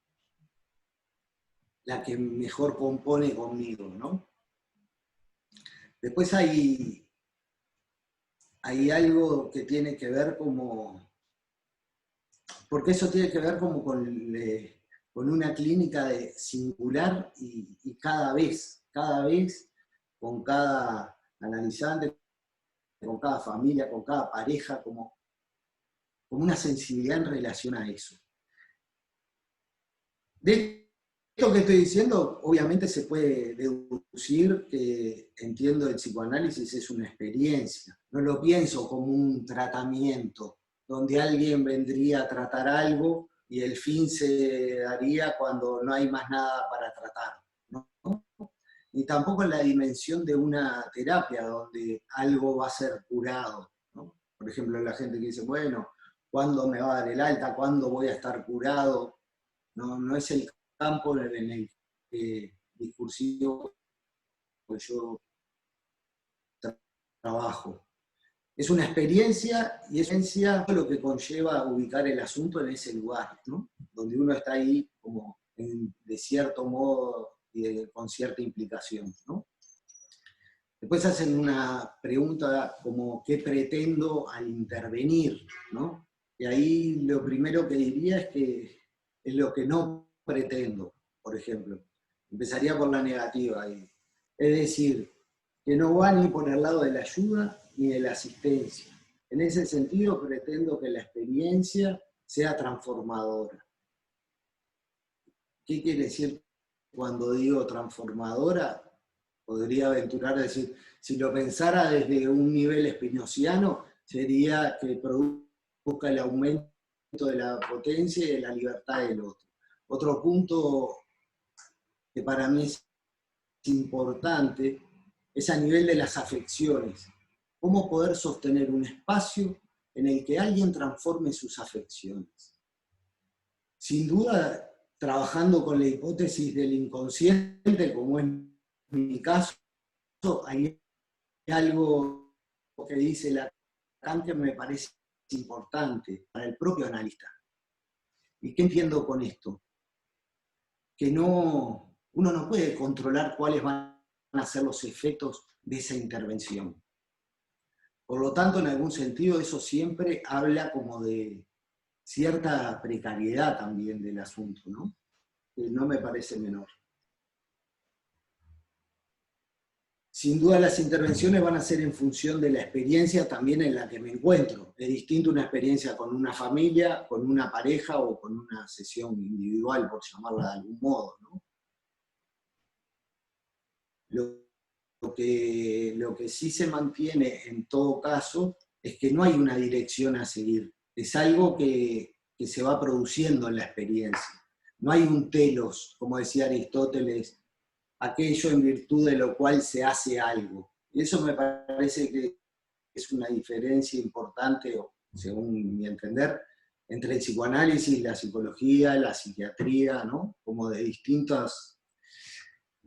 la que mejor compone conmigo, ¿no? Después hay algo que tiene que ver porque eso tiene que ver como con una clínica de singular y cada vez, con cada analizante, con cada familia, con cada pareja, como una sensibilidad en relación a eso. De esto que estoy diciendo, obviamente se puede deducir que entiendo el psicoanálisis es una experiencia. No lo pienso como un tratamiento, donde alguien vendría a tratar algo y el fin se daría cuando no hay más nada para tratar, ¿no? Ni tampoco en la dimensión de una terapia, donde algo va a ser curado, ¿no? Por ejemplo, la gente que dice, bueno, ¿cuándo me va a dar el alta? ¿Cuándo voy a estar curado? No es el campo en el discursivo que yo trabajo. Es una experiencia, y es lo que conlleva ubicar el asunto en ese lugar, ¿no? Donde uno está ahí como de cierto modo y con cierta implicación, ¿no? Después hacen una pregunta como ¿qué pretendo al intervenir?, ¿no? Y ahí lo primero que diría es que es lo que no pretendo, por ejemplo. Empezaría por la negativa ahí. Es decir, que no va ni por el lado de la ayuda ni de la asistencia. En ese sentido, pretendo que la experiencia sea transformadora. ¿Qué quiere decir cuando digo transformadora? Podría aventurar a decir, si lo pensara desde un nivel spinociano, sería que produzca el aumento de la potencia y de la libertad del otro. Otro punto que para mí es importante es a nivel de las afecciones. Cómo poder sostener un espacio en el que alguien transforme sus afecciones. Sin duda, trabajando con la hipótesis del inconsciente, como en mi caso, hay algo que dice Lacan que me parece importante para el propio analista. ¿Y qué entiendo con esto? Que uno no puede controlar cuáles van a ser los efectos de esa intervención. Por lo tanto, en algún sentido, eso siempre habla como de cierta precariedad también del asunto, ¿no? Que no me parece menor. Sin duda las intervenciones van a ser en función de la experiencia también en la que me encuentro. Es distinto una experiencia con una familia, con una pareja o con una sesión individual, por llamarla de algún modo, ¿no? Lo que sí se mantiene en todo caso es que no hay una dirección a seguir. Es algo que se va produciendo en la experiencia. No hay un telos, como decía Aristóteles, aquello en virtud de lo cual se hace algo. Y eso me parece que es una diferencia importante, según mi entender, entre el psicoanálisis, la psicología, la psiquiatría, ¿no? Como de distintas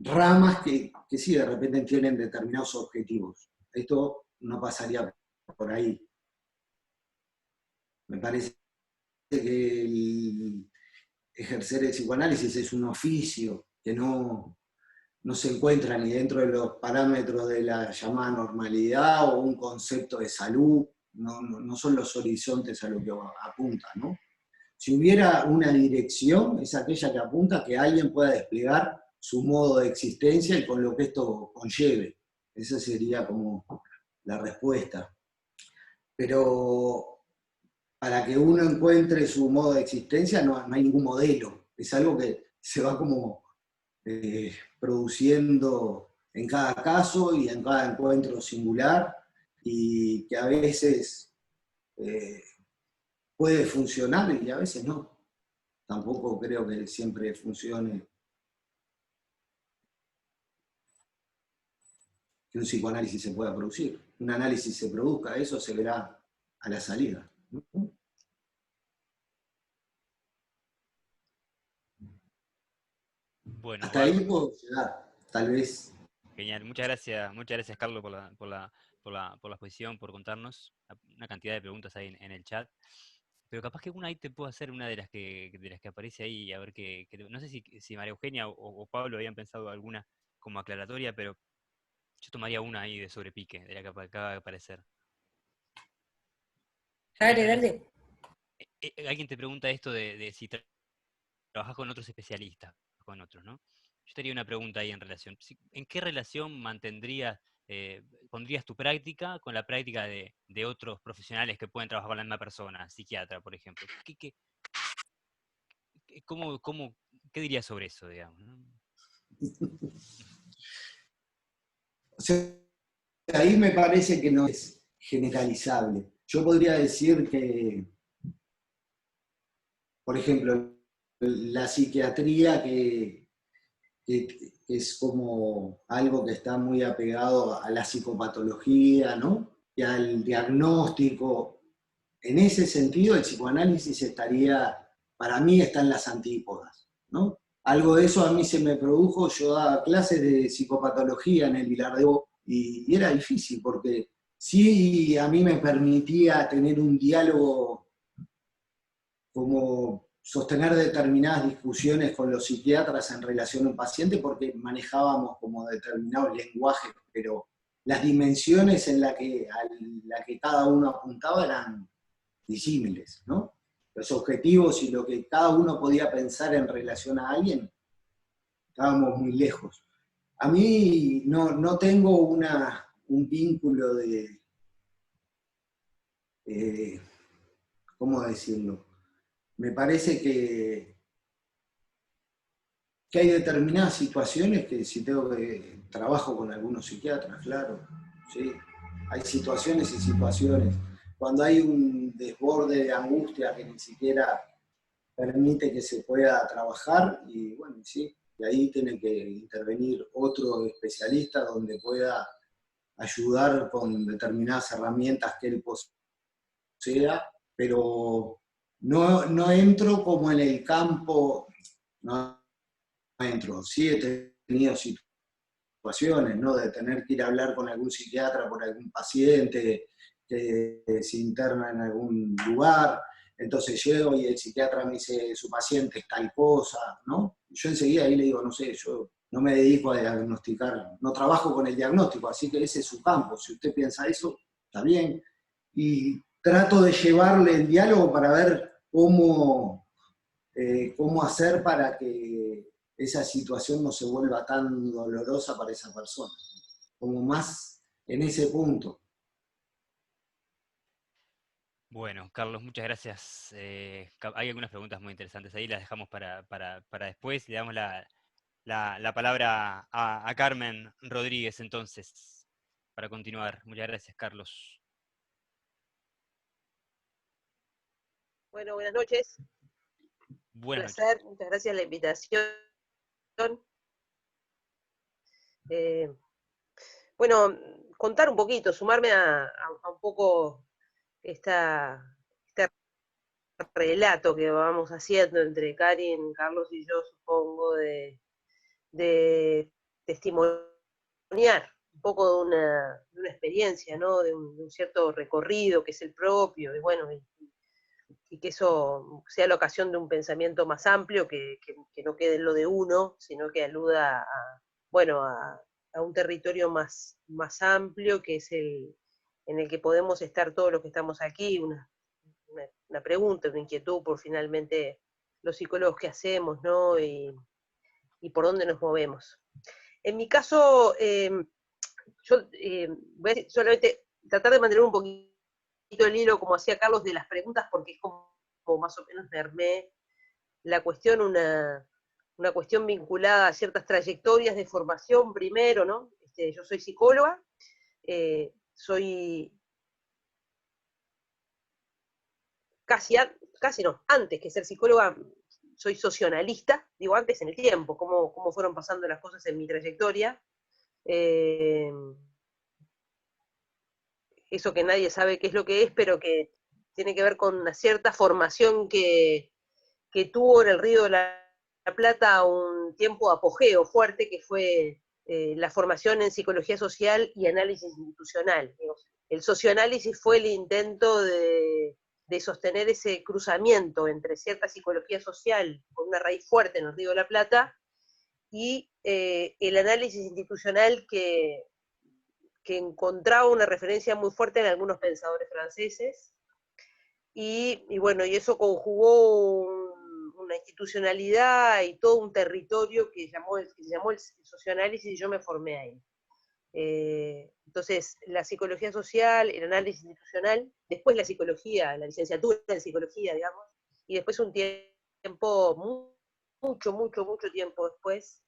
ramas que sí, de repente tienen determinados objetivos. Esto no pasaría por ahí. Me parece que el ejercer el psicoanálisis es un oficio que no se encuentra ni dentro de los parámetros de la llamada normalidad o un concepto de salud, no son los horizontes a lo que apunta, ¿no? Si hubiera una dirección, es aquella que apunta a que alguien pueda desplegar su modo de existencia y con lo que esto conlleve. Esa sería como la respuesta. Pero para que uno encuentre su modo de existencia no hay ningún modelo. Es algo que se va como produciendo en cada caso y en cada encuentro singular y que a veces puede funcionar y a veces no. Tampoco creo que siempre funcione que un psicoanálisis se pueda producir. Un análisis se produzca, eso se verá a la salida. Bueno, hasta ahí puedo llegar, tal vez. Genial, muchas gracias Carlos por la por la exposición, por contarnos. Una cantidad de preguntas ahí en el chat. Pero capaz que una ahí te puedo hacer una de las que aparece ahí, a ver no sé si María Eugenia o Pablo habían pensado alguna como aclaratoria, pero yo tomaría una ahí de sobrepique, de la que acaba de aparecer. Dale, dale. Alguien te pregunta esto de si trabajas con otros especialistas, con otros, ¿no? Yo te haría una pregunta ahí en relación. ¿En qué relación pondrías tu práctica con la práctica de otros profesionales que pueden trabajar con la misma persona, psiquiatra, por ejemplo? ¿Qué dirías sobre eso, digamos, ¿no? O sea, ahí me parece que no es generalizable. Yo podría decir que, por ejemplo, la psiquiatría que es como algo que está muy apegado a la psicopatología, ¿no? Y al diagnóstico. En ese sentido, el psicoanálisis para mí está en las antípodas, ¿no? Algo de eso a mí se me produjo, yo daba clases de psicopatología en el Vilar de Bo, y era difícil, porque sí a mí me permitía tener un diálogo, como sostener determinadas discusiones con los psiquiatras en relación a un paciente, porque manejábamos como determinados lenguajes, pero las dimensiones a la que cada uno apuntaba eran disímiles, ¿no? Los objetivos y lo que cada uno podía pensar en relación a alguien, estábamos muy lejos. A mí no tengo un vínculo ¿cómo decirlo? Me parece que hay determinadas situaciones que si trabajo con algunos psiquiatras, claro, ¿sí? Hay situaciones y situaciones. Cuando hay un desborde de angustia que ni siquiera permite que se pueda trabajar, y bueno, sí, y ahí tiene que intervenir otro especialista donde pueda ayudar con determinadas herramientas que él posea, pero no entro como en el campo, no entro, sí he tenido situaciones, ¿no? De tener que ir a hablar con algún psiquiatra por algún paciente que se interna en algún lugar, entonces llego y el psiquiatra me dice, su paciente es tal cosa, ¿no? Yo enseguida ahí le digo, no sé, yo no me dedico a diagnosticar, no trabajo con el diagnóstico, así que ese es su campo, si usted piensa eso, está bien, y trato de llevarle el diálogo para ver cómo hacer para que esa situación no se vuelva tan dolorosa para esa persona, como más en ese punto. Bueno, Carlos, muchas gracias. Hay algunas preguntas muy interesantes ahí, las dejamos para después. Le damos la palabra a Carmen Rodríguez, entonces, para continuar. Muchas gracias, Carlos. Bueno, buenas noches. Buenas placer, noches. muchas gracias por la invitación. Bueno, contar un poquito, sumarme a un poco este relato que vamos haciendo entre Karin, Carlos y yo, supongo, de testimoniar un poco de una experiencia, ¿no? De un cierto recorrido que es el propio, y bueno, y que eso sea la ocasión de un pensamiento más amplio, que no quede en lo de uno, sino que aluda a un territorio más amplio, que es en el que podemos estar todos los que estamos aquí, una pregunta, una inquietud por finalmente los psicólogos que hacemos, ¿no? Y por dónde nos movemos. En mi caso, yo voy a solamente tratar de mantener un poquito el hilo, como hacía Carlos, de las preguntas, porque es como más o menos me armé la cuestión, una cuestión vinculada a ciertas trayectorias de formación primero, ¿no? Yo soy psicóloga, soy antes que ser psicóloga, soy socionalista, digo antes en el tiempo, cómo fueron pasando las cosas en mi trayectoria. Eso que nadie sabe qué es lo que es, pero que tiene que ver con una cierta formación que tuvo en el Río de la Plata un tiempo de apogeo fuerte, que fue la formación en psicología social y análisis institucional. El socioanálisis fue el intento de sostener ese cruzamiento entre cierta psicología social con una raíz fuerte en el Río de la Plata y el análisis institucional que encontraba una referencia muy fuerte en algunos pensadores franceses, y bueno, y eso conjugó una institucionalidad y todo un territorio que se llamó el socioanálisis, y yo me formé ahí. Entonces, la psicología social, el análisis institucional, después la psicología, la licenciatura en psicología, digamos, y después un tiempo, mucho tiempo después,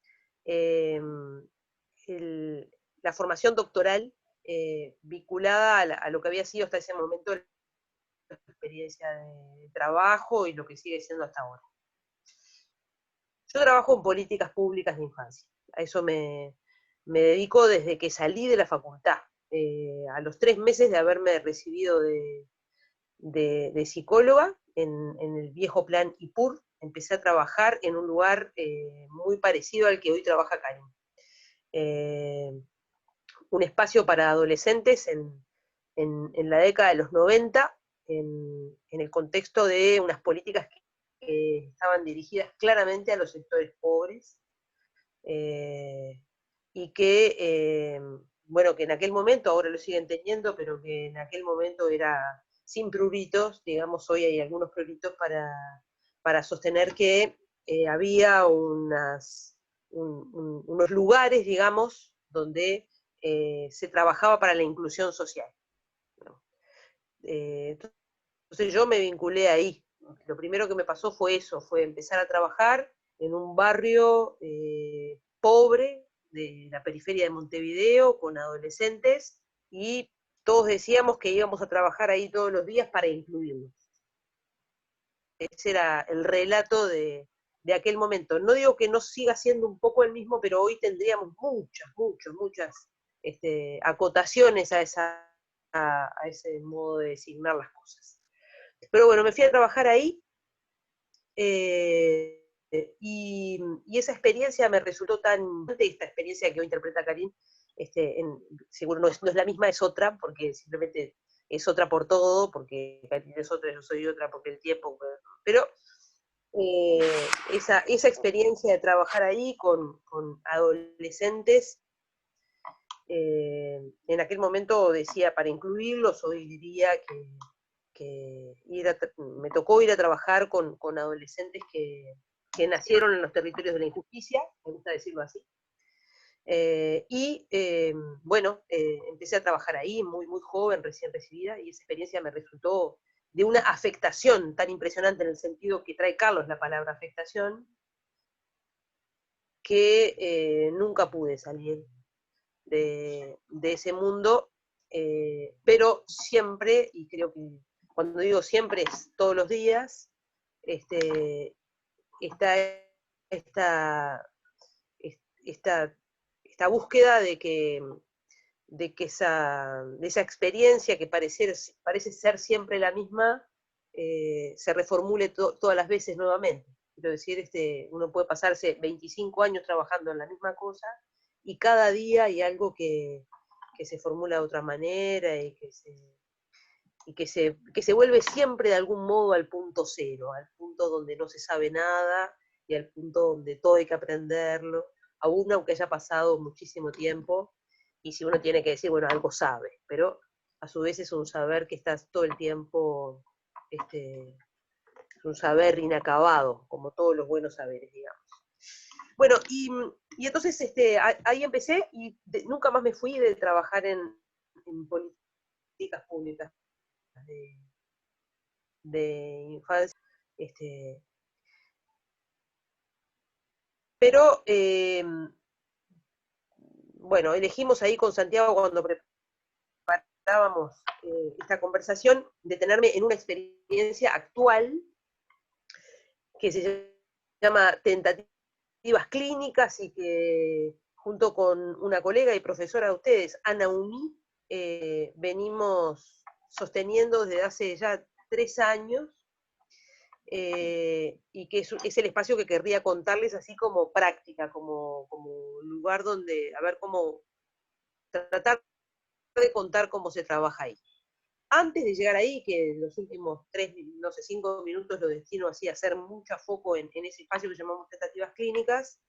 la formación doctoral vinculada a lo que había sido hasta ese momento la experiencia de trabajo y lo que sigue siendo hasta ahora. Yo trabajo en políticas públicas de infancia, a eso me dedico desde que salí de la facultad. A los 3 meses de haberme recibido de psicóloga en el viejo plan IPUR, empecé a trabajar en un lugar muy parecido al que hoy trabaja Karin. Un espacio para adolescentes en la década de los 90, en el contexto de unas políticas que estaban dirigidas claramente a los sectores pobres, y que, bueno, que en aquel momento, ahora lo siguen teniendo, pero que en aquel momento era sin pruritos, digamos, hoy hay algunos pruritos para sostener que había unos lugares, digamos, donde se trabajaba para la inclusión social. Entonces yo me vinculé ahí. Lo primero que me pasó fue eso, fue empezar a trabajar en un barrio pobre de la periferia de Montevideo, con adolescentes, y todos decíamos que íbamos a trabajar ahí todos los días para incluirlos. Ese era el relato de aquel momento. No digo que no siga siendo un poco el mismo, pero hoy tendríamos muchas acotaciones a ese modo de designar las cosas. Pero bueno, me fui a trabajar ahí, y esa experiencia me resultó esta experiencia que hoy interpreta Karin, seguro no es la misma, es otra, porque simplemente es otra por todo, porque Karin es otra, yo soy otra, porque el tiempo, pero esa experiencia de trabajar ahí con adolescentes, en aquel momento decía para incluirlos, hoy diría que me tocó ir a trabajar con adolescentes que nacieron en los territorios de la injusticia, me gusta decirlo así, bueno, empecé a trabajar ahí muy joven, recién recibida, y esa experiencia me resultó de una afectación tan impresionante, en el sentido que trae Carlos la palabra afectación, que nunca pude salir de ese mundo, pero siempre, y creo que cuando digo siempre es todos los días, está esta búsqueda de esa experiencia que parece ser siempre la misma, se reformule todas las veces nuevamente. Quiero decir, uno puede pasarse 25 años trabajando en la misma cosa, y cada día hay algo que se formula de otra manera, y que se vuelve siempre de algún modo al punto cero, al punto donde no se sabe nada, y al punto donde todo hay que aprenderlo, aún aunque haya pasado muchísimo tiempo, y si uno tiene que decir, bueno, algo sabe, pero a su vez es un saber que estás todo el tiempo, es un saber inacabado, como todos los buenos saberes, digamos. Bueno, y entonces ahí empecé, y nunca más me fui de trabajar en políticas públicas de infancia, pero bueno, elegimos ahí con Santiago, cuando preparábamos esta conversación, detenerme en una experiencia actual que se llama Tentativas Clínicas, y que junto con una colega y profesora de ustedes, Ana Uní, venimos sosteniendo desde hace ya 3 años, y que es el espacio que querría contarles así como práctica, como lugar donde, a ver cómo tratar de contar cómo se trabaja ahí. Antes de llegar ahí, que los últimos 5 minutos lo destino así a hacer mucho foco en ese espacio que llamamos tentativas clínicas,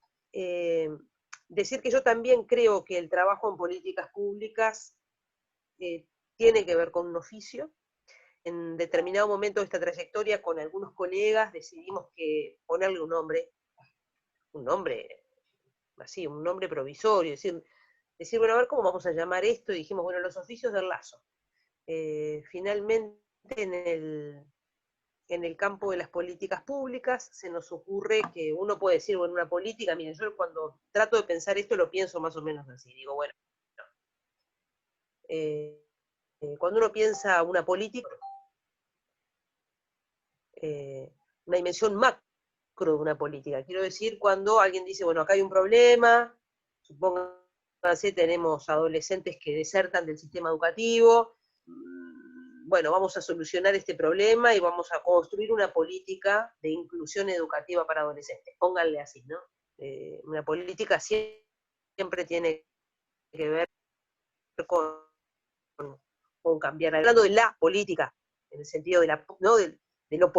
decir que yo también creo que el trabajo en políticas públicas tiene que ver con un oficio. En determinado momento de esta trayectoria, con algunos colegas, decidimos que ponerle un nombre así, un nombre provisorio, decir, bueno, a ver cómo vamos a llamar esto, y dijimos, bueno, los oficios del lazo. Finalmente, en el campo de las políticas públicas, se nos ocurre que uno puede decir, bueno, una política, miren, yo cuando trato de pensar esto lo pienso más o menos así, digo, bueno, cuando uno piensa una política, una dimensión macro de una política, quiero decir, cuando alguien dice, bueno, acá hay un problema, supónganse, tenemos adolescentes que desertan del sistema educativo, bueno, vamos a solucionar este problema y vamos a construir una política de inclusión educativa para adolescentes, pónganle así, ¿no? Una política siempre tiene que ver con cambiar, hablando de la política, en el sentido de no de lo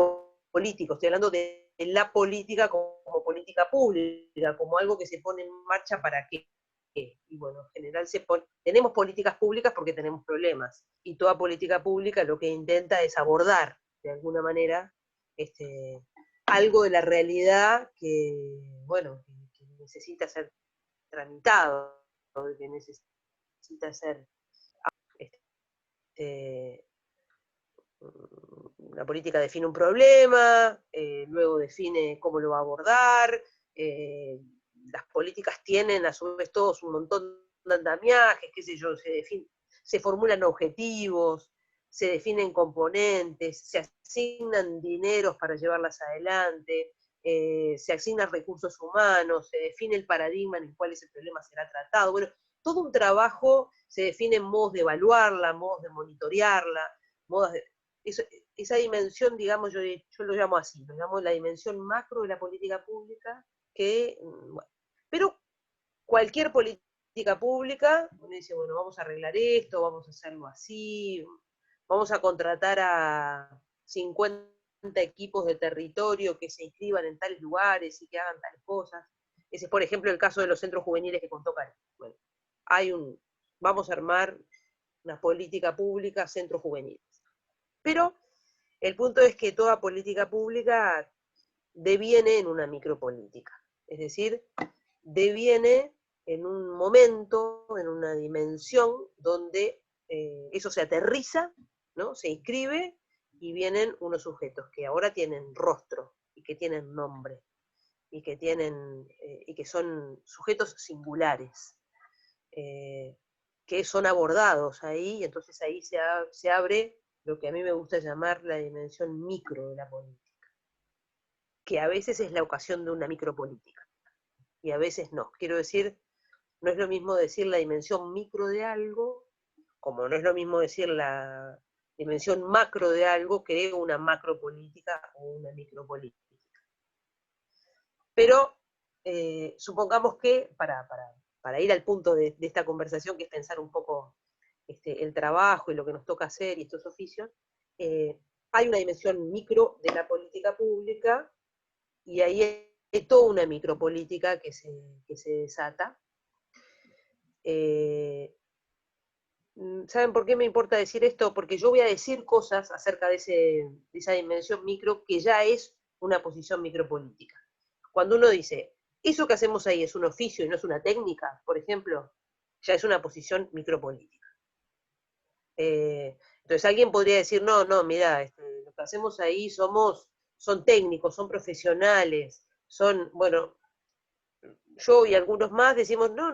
político, estoy hablando de la política como política pública, como algo que se pone en marcha para qué. Y bueno, en general tenemos políticas públicas porque tenemos problemas, y toda política pública lo que intenta es abordar, de alguna manera, algo de la realidad que, bueno, que necesita ser tramitado, que necesita ser... la política define un problema, luego define cómo lo va a abordar, las políticas tienen a su vez todos un montón de andamiajes, qué sé yo, se formulan objetivos, se definen componentes, se asignan dineros para llevarlas adelante, se asignan recursos humanos, se define el paradigma en el cual ese problema será tratado. Bueno, todo un trabajo, se definen modos de evaluarla, modos de monitorearla, modos de... esa dimensión, digamos, yo lo llamo así, lo llamo la dimensión macro de la política pública, que, bueno, pero cualquier política pública, uno dice, bueno, vamos a arreglar esto, vamos a hacerlo así, vamos a contratar a 50 equipos de territorio que se inscriban en tales lugares y que hagan tales cosas. Ese es, por ejemplo, el caso de los centros juveniles que contó Karen. Bueno, vamos a armar una política pública, centros juveniles. Pero el punto es que toda política pública deviene en una micropolítica. Es decir, deviene en un momento, en una dimensión donde eso se aterriza, ¿no? Se inscribe y vienen unos sujetos que ahora tienen rostro y que tienen nombre y que son sujetos singulares, que son abordados ahí, y entonces ahí se abre lo que a mí me gusta llamar la dimensión micro de la política, que a veces es la ocasión de una micropolítica, y a veces no. Quiero decir, no es lo mismo decir la dimensión micro de algo, como no es lo mismo decir la dimensión macro de algo que una macropolítica o una micropolítica. Pero supongamos que, para ir al punto de esta conversación, que es pensar un poco el trabajo y lo que nos toca hacer y estos oficios, hay una dimensión micro de la política pública, y ahí hay toda una micropolítica que se desata. ¿Saben por qué me importa decir esto? Porque yo voy a decir cosas acerca de esa dimensión micro que ya es una posición micropolítica. Cuando uno dice, eso que hacemos ahí es un oficio y no es una técnica, por ejemplo, ya es una posición micropolítica. Entonces alguien podría decir, no, mira, lo que hacemos ahí son técnicos, son profesionales, bueno, yo y algunos más decimos, no,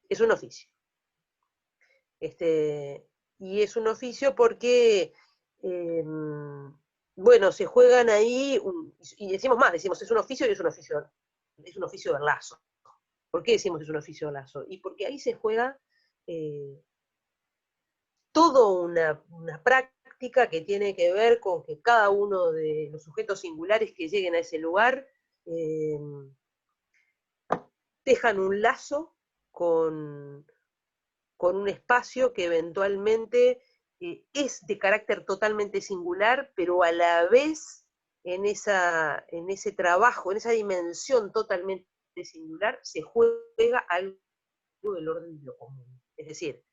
es un oficio. Y es un oficio porque, bueno, se juegan ahí, y decimos más, decimos, es un oficio y es un oficio del lazo. ¿Por qué decimos es un oficio del lazo? Y porque ahí se juega toda una práctica práctica que tiene que ver con que cada uno de los sujetos singulares que lleguen a ese lugar tejan un lazo con un espacio que eventualmente es de carácter totalmente singular, pero a la vez en ese trabajo, en esa dimensión totalmente singular, se juega algo del orden de lo común. Es decir,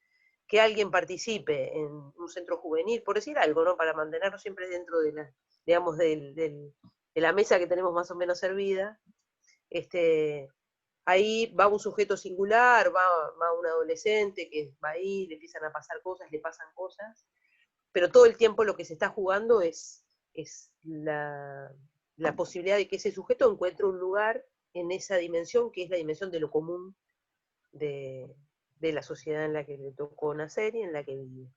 que alguien participe en un centro juvenil, por decir algo, ¿no? Para mantenernos siempre dentro de la, digamos, de la mesa que tenemos más o menos servida, ahí va un sujeto singular, va un adolescente que va ahí, le empiezan a pasar cosas, le pasan cosas, pero todo el tiempo lo que se está jugando es la posibilidad de que ese sujeto encuentre un lugar en esa dimensión, que es la dimensión de lo común de la sociedad en la que le tocó nacer y en la que vive.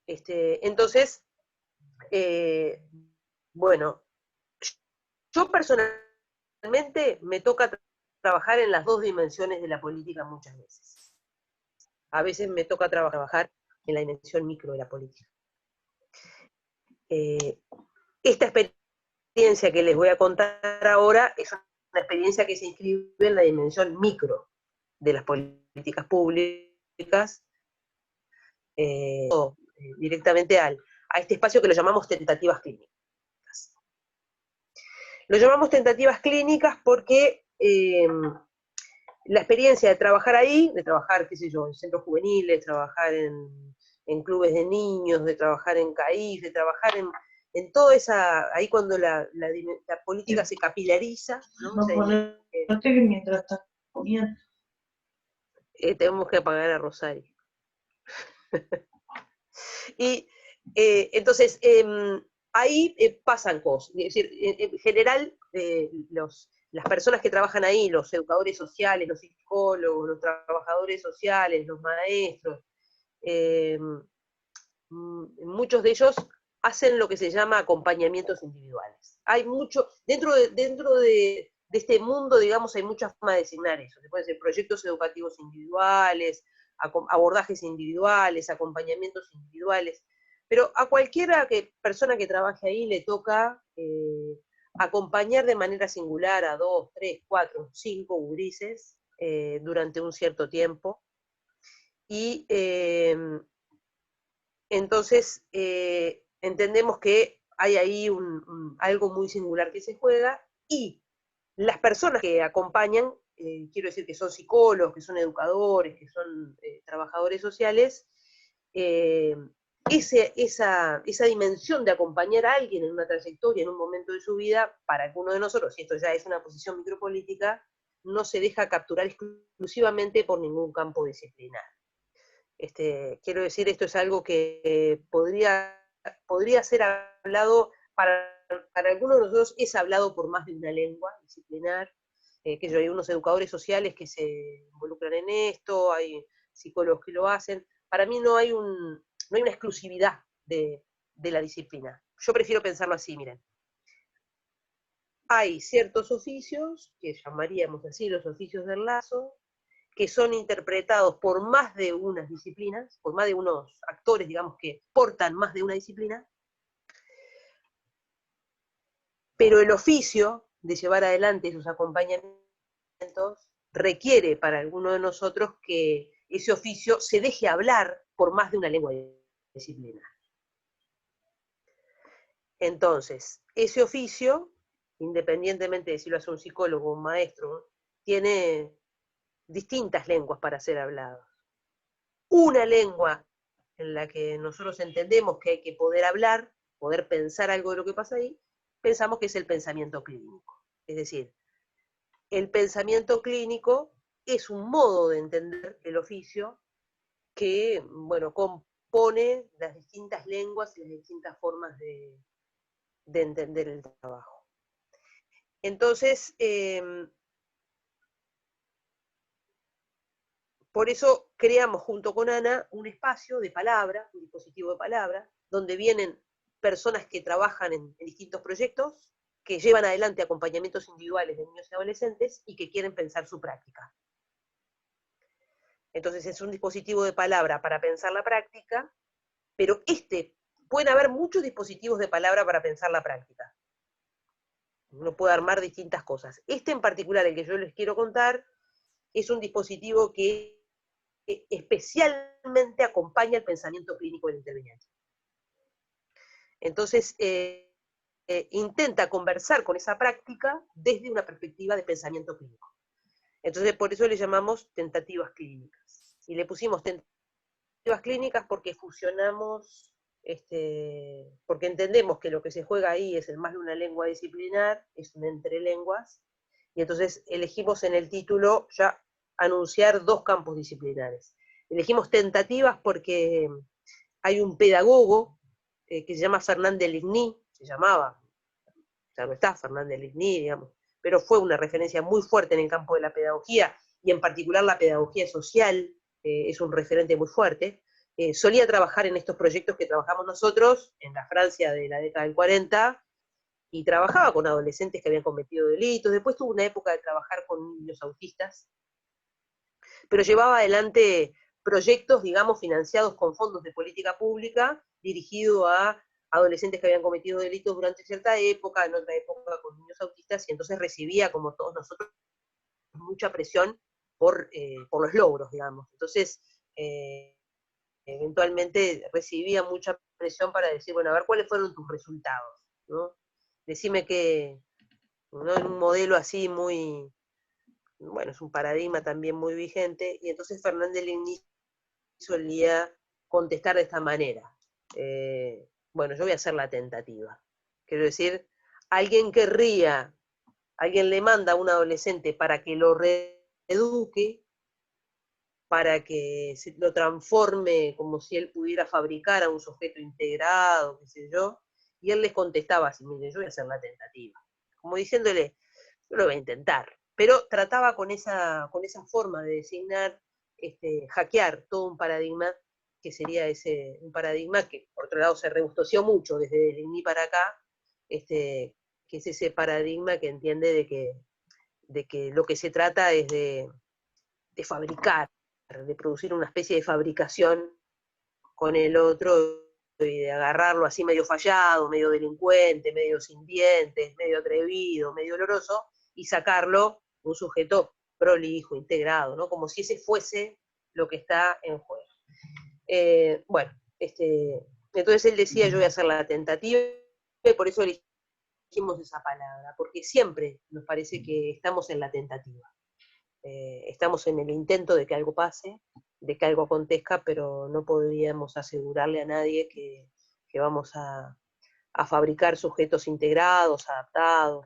Entonces, bueno, yo personalmente me toca trabajar en las dos dimensiones de la política muchas veces. A veces me toca trabajar en la dimensión micro de la política. Esta experiencia que les voy a contar ahora es una experiencia que se inscribe en la dimensión micro de las políticas públicas, directamente a este espacio que lo llamamos tentativas clínicas. Lo llamamos tentativas clínicas porque la experiencia de trabajar ahí, de trabajar, qué sé yo, en centros juveniles, de trabajar en clubes de niños, de trabajar en CAIF, de trabajar en toda esa, ahí cuando la política se capilariza, ¿no? Mientras estás comiendo. Tenemos que apagar a Rosario. Y entonces, ahí pasan cosas. Es decir, en general, las personas que trabajan ahí, los educadores sociales, los psicólogos, los trabajadores sociales, los maestros, muchos de ellos hacen lo que se llama acompañamientos individuales. Hay mucho, dentro de este mundo, digamos, hay muchas formas de designar eso. Se pueden ser proyectos educativos individuales, abordajes individuales, acompañamientos individuales, pero a cualquiera persona que trabaje ahí le toca acompañar de manera singular a 2, 3, 4, 5 gurises durante un cierto tiempo, y entonces entendemos que hay ahí algo muy singular que se juega, y las personas que acompañan, quiero decir que son psicólogos, que son educadores, que son trabajadores sociales, esa dimensión de acompañar a alguien en una trayectoria, en un momento de su vida, para alguno de nosotros, y esto ya es una posición micropolítica, no se deja capturar exclusivamente por ningún campo disciplinar. Quiero decir, esto es algo que podría ser hablado, para algunos de nosotros es hablado por más de una lengua disciplinar, que hay unos educadores sociales que se involucran en esto, hay psicólogos que lo hacen. Para mí no hay una exclusividad de la disciplina. Yo prefiero pensarlo así, miren. Hay ciertos oficios, que llamaríamos así los oficios del lazo, que son interpretados por más de unas disciplinas, por más de unos actores, digamos, que portan más de una disciplina, pero el oficio de llevar adelante esos acompañamientos requiere para alguno de nosotros que ese oficio se deje hablar por más de una lengua disciplinar. Entonces, ese oficio, independientemente de si lo hace un psicólogo o un maestro, tiene distintas lenguas para ser hablados. Una lengua en la que nosotros entendemos que hay que poder hablar, poder pensar algo de lo que pasa ahí, pensamos que es el pensamiento clínico. Es decir, el pensamiento clínico es un modo de entender el oficio que, bueno, compone las distintas lenguas y las distintas formas de entender el trabajo. Entonces, por eso creamos junto con Ana un espacio de palabra, un dispositivo de palabra, donde vienen personas que trabajan en distintos proyectos, que llevan adelante acompañamientos individuales de niños y adolescentes y que quieren pensar su práctica. Entonces es un dispositivo de palabra para pensar la práctica, pero este pueden haber muchos dispositivos de palabra para pensar la práctica. Uno puede armar distintas cosas. Este en particular, el que yo les quiero contar, es un dispositivo que especialmente acompaña el pensamiento clínico del interviniente. Entonces, intenta conversar con esa práctica desde una perspectiva de pensamiento clínico. Entonces, por eso le llamamos tentativas clínicas. Y le pusimos tentativas clínicas porque fusionamos, porque entendemos que lo que se juega ahí es en más de una lengua disciplinar, es un entre lenguas, y entonces elegimos en el título ya anunciar 2 campos disciplinares. Elegimos tentativas porque hay un pedagogo que se llama Fernández Ligny, se llamaba, ya no está Fernández Ligny, digamos, pero fue una referencia muy fuerte en el campo de la pedagogía, y en particular la pedagogía social, es un referente muy fuerte. Solía trabajar en estos proyectos que trabajamos nosotros, en la Francia de la década del 40, y trabajaba con adolescentes que habían cometido delitos, después tuvo una época de trabajar con niños autistas, pero llevaba adelante proyectos, digamos, financiados con fondos de política pública, dirigido a adolescentes que habían cometido delitos durante cierta época, en otra época con niños autistas, y entonces recibía, como todos nosotros, mucha presión por los logros, digamos. Entonces, eventualmente recibía mucha presión para decir, bueno, a ver, ¿cuáles fueron tus resultados? ¿No? Decime que, ¿no? En un modelo así muy, bueno, es un paradigma también muy vigente, y entonces Fernández Ligny solía contestar de esta manera. Bueno, yo voy a hacer la tentativa. Quiero decir, alguien le manda a un adolescente para que lo reeduque, para que lo transforme como si él pudiera fabricar a un sujeto integrado, qué sé yo, y él les contestaba así, mire, yo voy a hacer la tentativa. Como diciéndole, yo lo voy a intentar. Pero trataba con esa forma de designar, hackear todo un paradigma, que sería un paradigma que, por otro lado, se rebustoció mucho desde Ligny para acá, que es ese paradigma que entiende de que lo que se trata es de fabricar, de producir una especie de fabricación con el otro, y de agarrarlo así medio fallado, medio delincuente, medio sin dientes, medio atrevido, medio oloroso, y sacarlo un sujeto prolijo, integrado, ¿no? Como si ese fuese lo que está en juego. Bueno, entonces él decía, yo voy a hacer la tentativa, y por eso elegimos esa palabra, porque siempre nos parece que estamos en la tentativa. Estamos en el intento de que algo pase, de que algo acontezca, pero no podríamos asegurarle a nadie que vamos a fabricar sujetos integrados, adaptados.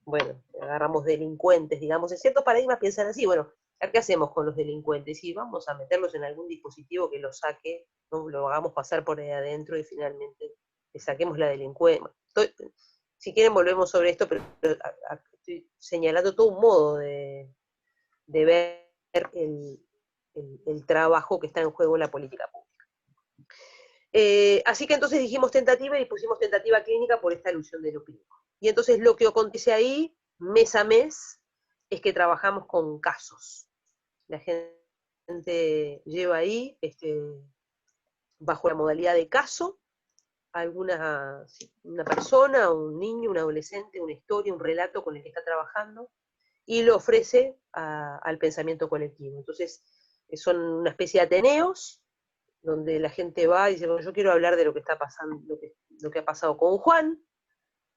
Bueno, agarramos delincuentes, digamos, en ciertos paradigmas piensan así, bueno, a ver qué hacemos con los delincuentes, y vamos a meterlos en algún dispositivo que los saque, ¿no? Lo hagamos pasar por ahí adentro y finalmente le saquemos la delincuencia. Si quieren volvemos sobre esto, pero estoy señalando todo un modo de ver el trabajo que está en juego en la política pública. Así que entonces dijimos tentativa y pusimos tentativa clínica por esta alusión de lo clínico. Y entonces lo que acontece ahí, mes a mes, es que trabajamos con casos. La gente lleva ahí, bajo la modalidad de caso, una persona, un niño, un adolescente, una historia, un relato con el que está trabajando, y lo ofrece al pensamiento colectivo. Entonces, son una especie de ateneos, donde la gente va y dice, bueno, yo quiero hablar de lo que está pasando, lo que ha pasado con Juan,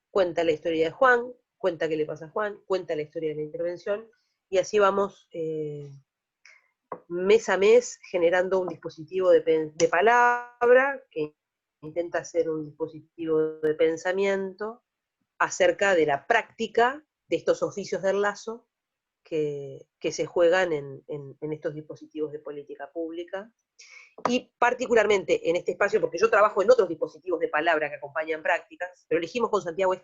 cuenta la historia de Juan, cuenta qué le pasa a Juan, cuenta la historia de la intervención, y así vamos mes a mes generando un dispositivo de palabra que intenta ser un dispositivo de pensamiento acerca de la práctica de estos oficios del lazo que se juegan en estos dispositivos de política pública, y particularmente en este espacio, porque yo trabajo en otros dispositivos de palabra que acompañan prácticas, pero elegimos con Santiago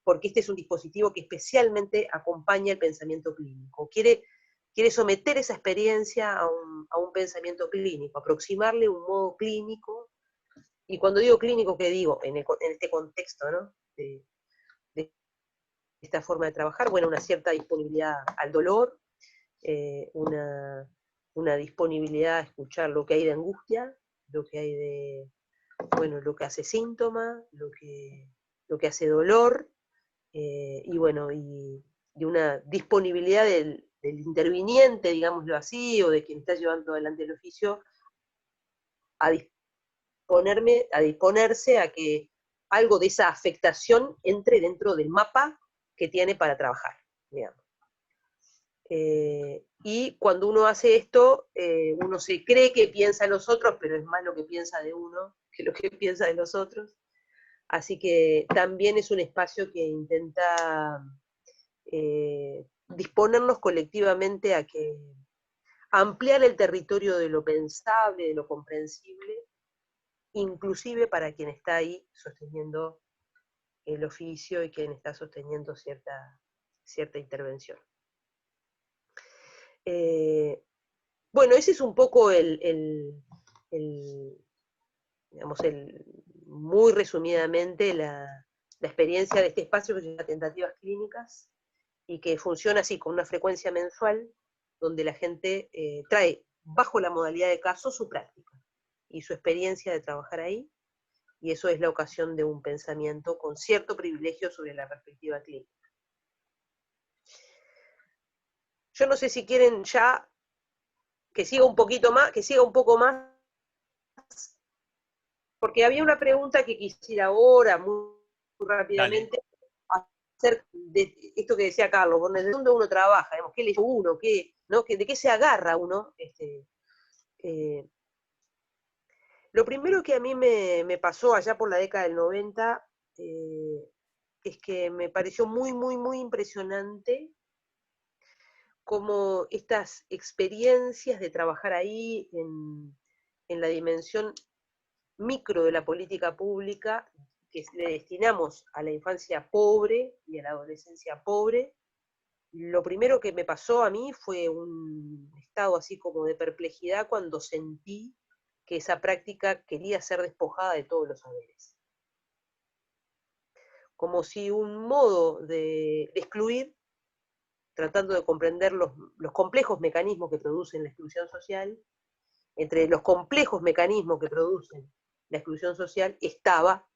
porque este es un dispositivo que especialmente acompaña el pensamiento clínico, quiere someter esa experiencia a un pensamiento clínico, aproximarle un modo clínico, y cuando digo clínico, ¿qué digo? En este contexto, ¿no? De esta forma de trabajar, bueno, una cierta disponibilidad al dolor, una disponibilidad a escuchar lo que hay de angustia, lo que hay bueno, lo que hace síntoma, lo que hace dolor, y bueno, y una disponibilidad del interviniente, digámoslo así, o de quien está llevando adelante el oficio, a disponerse a que algo de esa afectación entre dentro del mapa que tiene para trabajar, digamos. Y cuando uno hace esto, uno se cree que piensa en los otros, pero es más lo que piensa de uno que lo que piensa de los otros. Así que también es un espacio que intenta disponernos colectivamente a ampliar el territorio de lo pensable, de lo comprensible, inclusive para quien está ahí sosteniendo el oficio y quien está sosteniendo cierta intervención. Bueno, ese es un poco digamos, muy resumidamente la experiencia de este espacio que se llama Tentativas Clínicas, y que funciona así, con una frecuencia mensual, donde la gente trae, bajo la modalidad de caso, su práctica y su experiencia de trabajar ahí, y eso es la ocasión de un pensamiento con cierto privilegio sobre la perspectiva clínica. Yo no sé si quieren ya que siga un poco más, porque había una pregunta que quisiera ahora, muy rápidamente, acerca de esto que decía Carlos, ¿desde dónde uno trabaja? Digamos, ¿qué le hizo uno? ¿De qué se agarra uno? Lo primero que a mí me pasó allá por la década del 90 es que me pareció muy, muy, muy impresionante cómo estas experiencias de trabajar ahí en la dimensión micro de la política pública que le destinamos a la infancia pobre y a la adolescencia pobre, lo primero que me pasó a mí fue un estado así como de perplejidad cuando sentí que esa práctica quería ser despojada de todos los saberes. Como si un modo de excluir, tratando de comprender los complejos mecanismos que producen la exclusión social, entre los complejos mecanismos que producen la exclusión social estaba,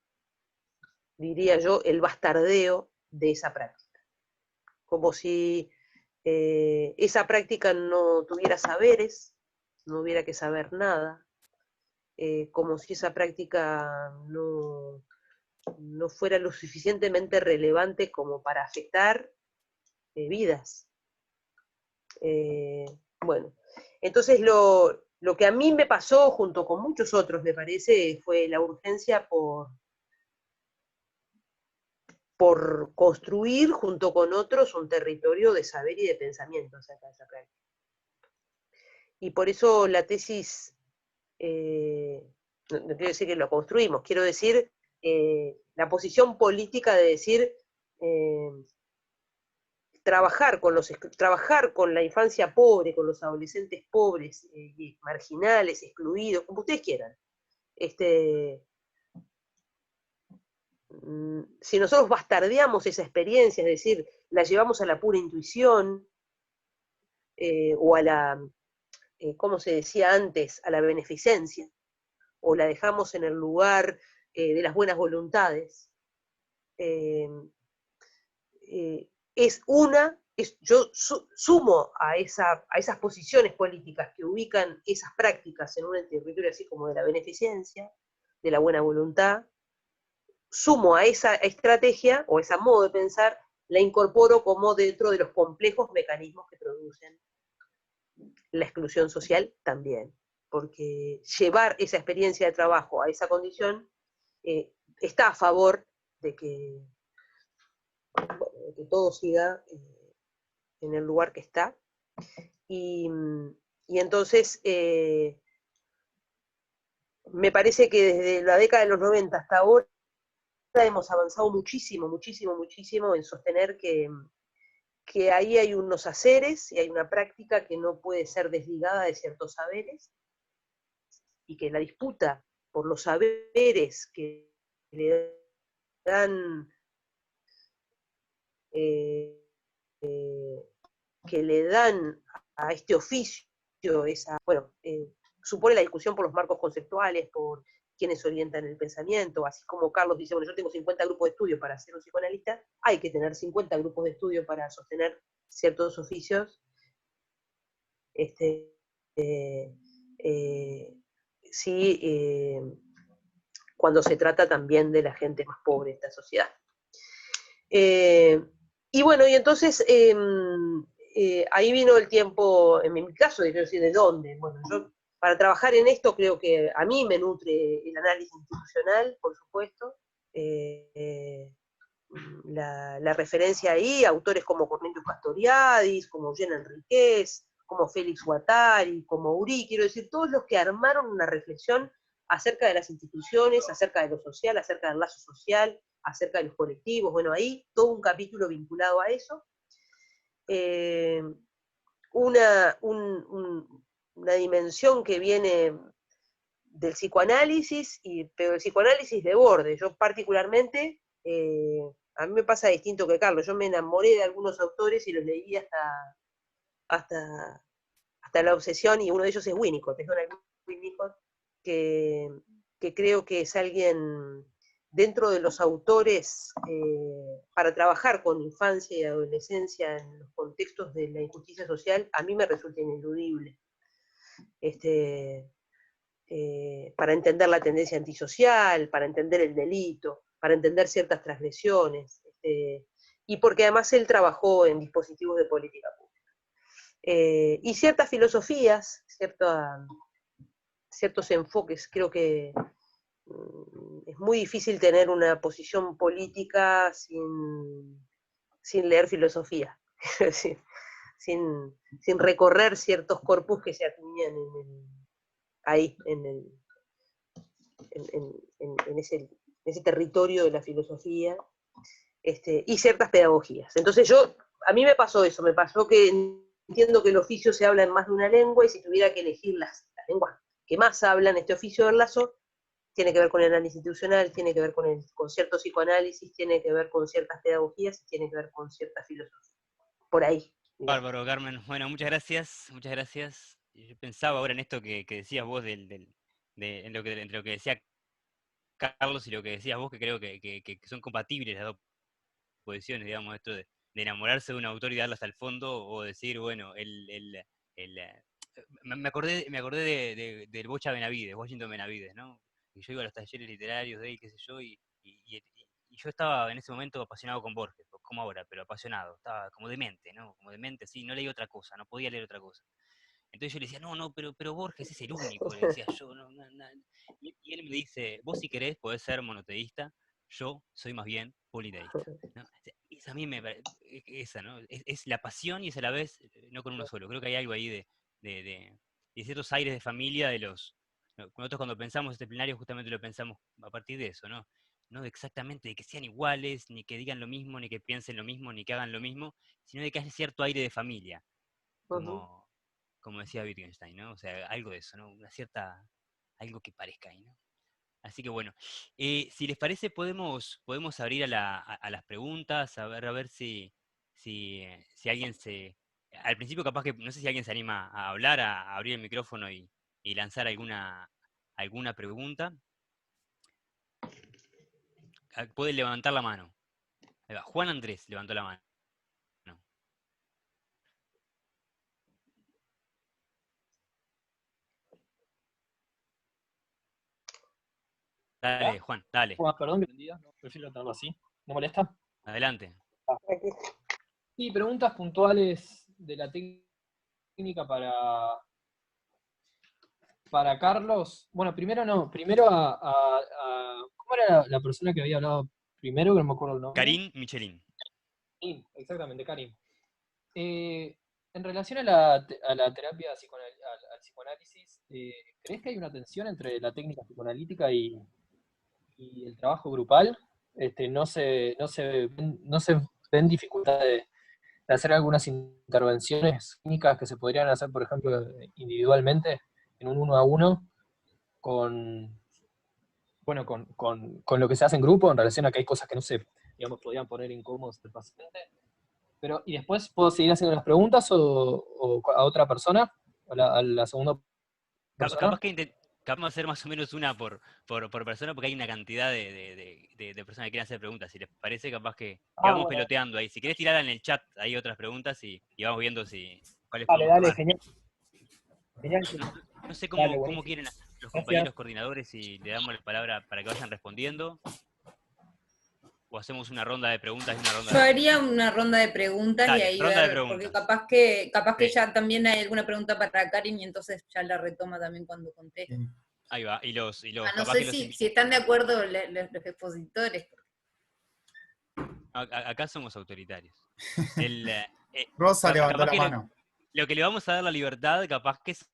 diría yo, el bastardeo de esa práctica. Como si esa práctica no tuviera saberes, no hubiera que saber nada, como si esa práctica no fuera lo suficientemente relevante como para afectar vidas. Bueno, entonces lo que a mí me pasó, junto con muchos otros, me parece, fue la urgencia por construir junto con otros un territorio de saber y de pensamiento acerca de esa práctica. Y por eso la tesis, no quiero decir que lo construimos, quiero decir la posición política de decir trabajar con la infancia pobre, con los adolescentes pobres, marginales, excluidos, como ustedes quieran. Si nosotros bastardeamos esa experiencia, es decir, la llevamos a la pura intuición, o a la, como se decía antes, a la beneficencia, o la dejamos en el lugar de las buenas voluntades, yo sumo a esas posiciones políticas que ubican esas prácticas en un territorio así como de la beneficencia, de la buena voluntad, sumo a esa estrategia o ese modo de pensar, la incorporo como dentro de los complejos mecanismos que producen la exclusión social también, porque llevar esa experiencia de trabajo a esa condición está a favor de que todo siga en el lugar que está, y entonces me parece que desde la década de los 90 hasta ahora hemos avanzado muchísimo, muchísimo, muchísimo en sostener que ahí hay unos haceres y hay una práctica que no puede ser desligada de ciertos saberes, y que la disputa por los saberes que le dan a este oficio supone la discusión por los marcos conceptuales, por quienes orientan el pensamiento, así como Carlos dice, bueno, yo tengo 50 grupos de estudio para ser un psicoanalista, hay que tener 50 grupos de estudio para sostener ciertos oficios, cuando se trata también de la gente más pobre de esta sociedad. Y bueno, y entonces ahí vino el tiempo, en mi caso, quiero decir, ¿de dónde? Bueno, yo para trabajar en esto creo que a mí me nutre el análisis institucional, por supuesto, la referencia ahí, autores como Cornelius Castoriadis, como Eugene Enríquez, como Félix Guattari, como Uri, quiero decir, todos los que armaron una reflexión acerca de las instituciones, acerca de lo social, acerca del lazo social, acerca de los colectivos, bueno, ahí todo un capítulo vinculado a eso. Una dimensión que viene del psicoanálisis, pero el psicoanálisis de borde. Yo particularmente, a mí me pasa distinto que Carlos, yo me enamoré de algunos autores y los leí hasta la obsesión, y uno de ellos es Winnicott, es Donald Winnicott, que creo que es alguien dentro de los autores para trabajar con infancia y adolescencia en los contextos de la injusticia social, a mí me resulta ineludible. Para entender la tendencia antisocial, para entender el delito, para entender ciertas transgresiones, y porque además él trabajó en dispositivos de política pública. Y ciertas filosofías, ciertos enfoques, creo que es muy difícil tener una posición política sin leer filosofía, sin recorrer ciertos corpus que se acuñan ahí, en ese territorio de la filosofía, y ciertas pedagogías. Entonces a mí me pasó eso, me pasó que entiendo que el oficio se habla en más de una lengua, y si tuviera que elegir las lenguas que más hablan este oficio del lazo, tiene que ver con el análisis institucional, tiene que ver con cierto psicoanálisis, tiene que ver con ciertas pedagogías, y tiene que ver con cierta filosofía. Por ahí. Bárbaro, Carmen. Bueno, muchas gracias, muchas gracias. Yo pensaba ahora en esto que decías vos, entre lo que decía Carlos y lo que decías vos, que creo que son compatibles las dos posiciones, digamos, esto de enamorarse de un autor y darle hasta el fondo, o decir, bueno, me acordé del Bocha Benavides, Washington Benavides, ¿no? Y yo iba a los talleres literarios de él, qué sé yo, y yo estaba en ese momento apasionado con Borges, como ahora, pero apasionado, estaba como demente, ¿no? Como demente, sí, no leí otra cosa, no podía leer otra cosa. Entonces yo le decía, no, pero Borges es el único, le decía yo, y él me dice, vos si querés podés ser monoteísta, yo soy más bien politeísta, ¿no? Esa a mí ¿no? Es la pasión, y es a la vez no con uno solo. Creo que hay algo ahí de ciertos aires de familia de los... Nosotros cuando pensamos este plenario justamente lo pensamos a partir de eso, ¿no? No exactamente de que sean iguales, ni que digan lo mismo, ni que piensen lo mismo, ni que hagan lo mismo, sino de que haya cierto aire de familia, como decía Wittgenstein, ¿no? O sea, algo de eso, ¿no? Algo que parezca ahí, ¿no? Así que bueno, si les parece podemos abrir a las preguntas, a ver si alguien al principio capaz que, no sé si alguien se anima a hablar, a abrir el micrófono y lanzar alguna pregunta. Puede levantar la mano. Ahí va. Juan Andrés levantó la mano. Dale, Juan, dale. Perdón que entendía, no, prefiero tenerlo así. ¿No molesta? Adelante. Sí, preguntas puntuales de la técnica para Carlos. Bueno, primero ¿cómo era la persona que había hablado primero? Que no me acuerdo el nombre. Karim Michelin. Exactamente, Karim. En relación a la terapia, al psicoanálisis, ¿crees que hay una tensión entre la técnica psicoanalítica y el trabajo grupal? No se ven dificultades de hacer algunas intervenciones clínicas que se podrían hacer, por ejemplo, individualmente, en un 1 a 1, con lo que se hace en grupo, en relación a que hay cosas que no se, digamos, podrían poner incómodos al paciente. Pero, ¿y después puedo seguir haciendo las preguntas o a otra persona? ¿A la segunda persona? Vamos a hacer más o menos una por persona, porque hay una cantidad de personas que quieren hacer preguntas. Si les parece, capaz que vamos bueno. peloteando ahí. Si querés tirar en el chat, hay otras preguntas y vamos viendo cuáles Dale, podemos dale, tomar. genial. Genial. No sé Dale, cómo buenísimo. quieren los Gracias. compañeros coordinadores, si le damos la palabra para que vayan respondiendo, o hacemos una ronda de preguntas y una ronda Yo de haría una ronda de preguntas y Dale, ahí ronda de ver, porque preguntas. capaz que Sí. ya también hay alguna pregunta para Karin y entonces ya la retoma también cuando conteste. Ahí va, y los No capaz sé que los si están de acuerdo los expositores. acá somos autoritarios. Rosa levantó capaz la que mano. lo que le vamos a dar la libertad, capaz que es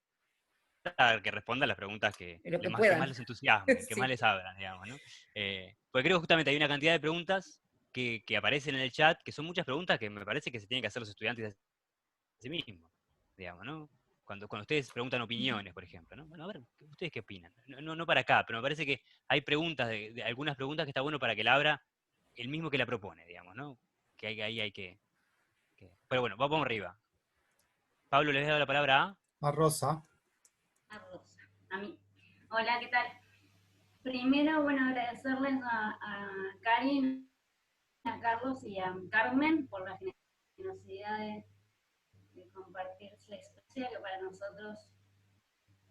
a que responda las preguntas que más les entusiasmen, que Sí. más les abran, digamos, ¿no? Porque creo que justamente hay una cantidad de preguntas que aparecen en el chat, que son muchas preguntas que me parece que se tienen que hacer los estudiantes a sí mismos, digamos, ¿no? Cuando ustedes preguntan opiniones, por ejemplo, ¿no? Bueno, a ver, ¿ustedes qué opinan? No para acá, pero me parece que hay preguntas, algunas preguntas que está bueno para que la abra el mismo que la propone, digamos, ¿no? Que ahí hay que... Pero bueno, vamos arriba. Pablo, ¿les he dado la palabra a? A Rosa. A Rosa, a mí. Hola, ¿qué tal? Primero, bueno, agradecerles a Karin, a Carlos y a Carmen por la generosidad de compartir su experiencia, que para nosotros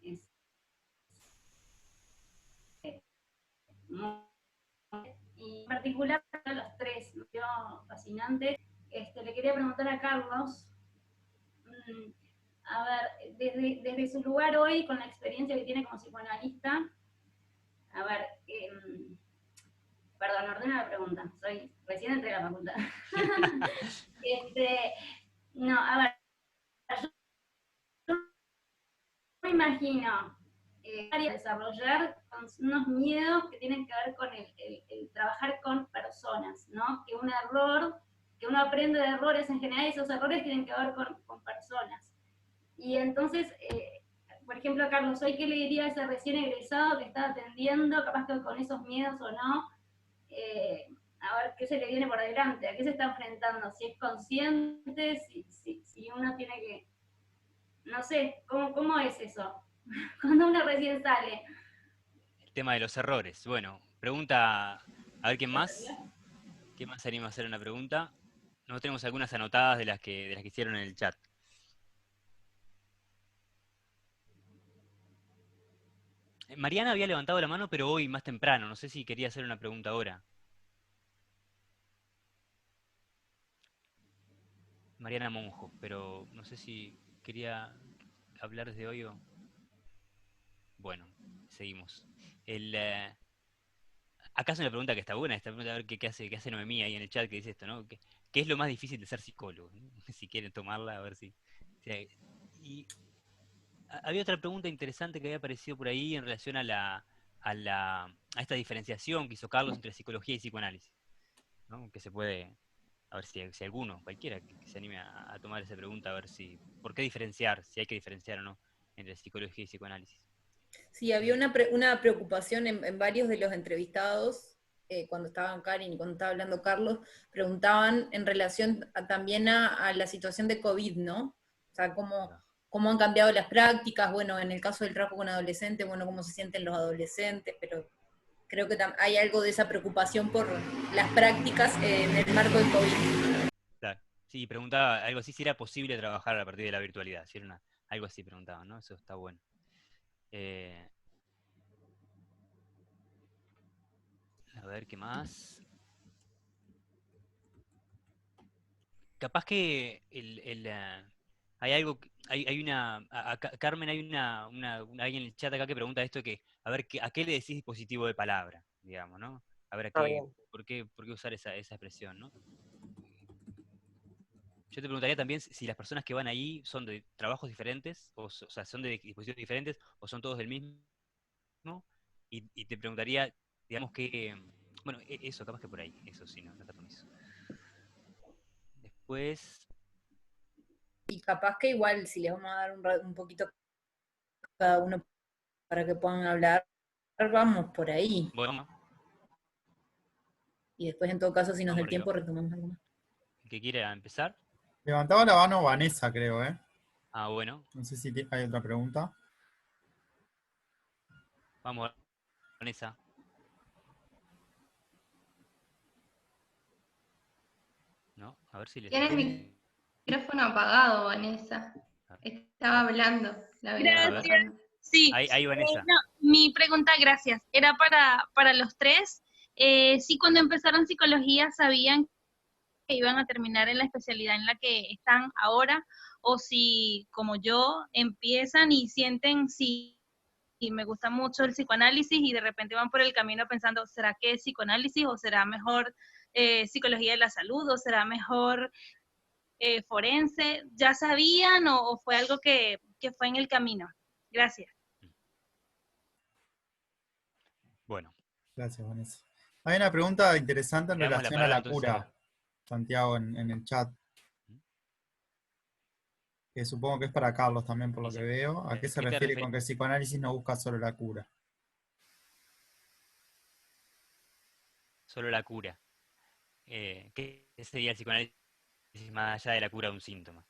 es muy... Y en particular para los tres, me pareció fascinante. Le quería preguntar a Carlos, a ver, desde su lugar hoy, con la experiencia que tiene como psicoanalista, a ver, perdón, ordena la pregunta, recién entré a la facultad. No, a ver, yo me imagino desarrollar unos miedos que tienen que ver con el trabajar con personas, ¿no? Que un error, que uno aprende de errores en general, y esos errores tienen que ver con personas. Y entonces, por ejemplo, Carlos, ¿hoy qué le diría a ese recién egresado que está atendiendo, capaz que con esos miedos o no? A ver qué se le viene por delante, a qué se está enfrentando, si es consciente, si uno tiene que, no sé, ¿cómo es eso? Cuando uno recién sale. El tema de los errores. Bueno, pregunta, a ver quién más. ¿Quién más se anima a hacer una pregunta? Nosotros tenemos algunas anotadas de las que hicieron en el chat. Mariana había levantado la mano, pero hoy más temprano. No sé si quería hacer una pregunta ahora. Mariana Monjo, pero no sé si quería hablar desde hoy o... Bueno, seguimos. Acá es una pregunta que está buena, esta pregunta, a ver qué hace Noemí ahí en el chat que dice esto, ¿no? ¿Qué es lo más difícil de ser psicólogo? Si quieren tomarla, a ver si y había otra pregunta interesante que había aparecido por ahí en relación a esta diferenciación que hizo Carlos entre psicología y psicoanálisis, ¿no? Que se puede, a ver si alguno, cualquiera que se anime a tomar esa pregunta, a ver ¿por qué diferenciar? Si hay que diferenciar o no entre psicología y psicoanálisis. Sí, había una preocupación en varios de los entrevistados, cuando estaban Karin y cuando estaba hablando Carlos, preguntaban en relación también a la situación de COVID, ¿no? O sea, cómo han cambiado las prácticas, bueno, en el caso del trabajo con adolescentes, bueno, cómo se sienten los adolescentes, pero creo que hay algo de esa preocupación por las prácticas en el marco del COVID. Claro. Sí, preguntaba algo así, si era posible trabajar a partir de la virtualidad, si era algo así preguntaban, ¿no? Eso está bueno. A ver, ¿qué más? Capaz que hay algo, hay una, Carmen, hay alguien en el chat acá que pregunta esto que, a ver, ¿a qué le decís dispositivo de palabra? Digamos, ¿no? A ver, ¿por qué usar esa expresión, ¿no? Yo te preguntaría también si las personas que van ahí son de trabajos diferentes, o sea, son de dispositivos diferentes, o son todos del mismo, y te preguntaría, digamos que, bueno, eso, capaz que por ahí, eso sí, no está con eso. Después... Y capaz que igual, si les vamos a dar un poquito cada uno para que puedan hablar, vamos por ahí. Bueno. Y después, en todo caso, si nos da el Arriba. tiempo, retomamos algo más. ¿El que quiera empezar? Levantaba la mano Vanessa, creo, ¿eh? Ah, bueno. No sé si hay otra pregunta. Vamos, Vanessa. ¿No? A ver si le Tienes el micrófono apagado, Vanessa. Estaba hablando. Gracias. Sí, ahí Vanessa. no, mi pregunta, gracias, era para los tres. Si cuando empezaron psicología sabían que iban a terminar en la especialidad en la que están ahora, o si, como yo, empiezan y sienten y me gusta mucho el psicoanálisis y de repente van por el camino pensando, ¿será que es psicoanálisis o será mejor psicología de la salud o será mejor forense? ¿Ya sabían o fue algo que fue en el camino? Gracias. Bueno. Gracias, Vanessa. Hay una pregunta interesante en Le damos relación la a la palabra, cura, entonces, Santiago, en el chat. Que supongo que es para Carlos también, por lo que veo. ¿A qué se ¿qué te refiere referís? con que el psicoanálisis no busca solo la cura? Solo la cura. ¿Qué sería el psicoanálisis más allá de la cura de un síntoma?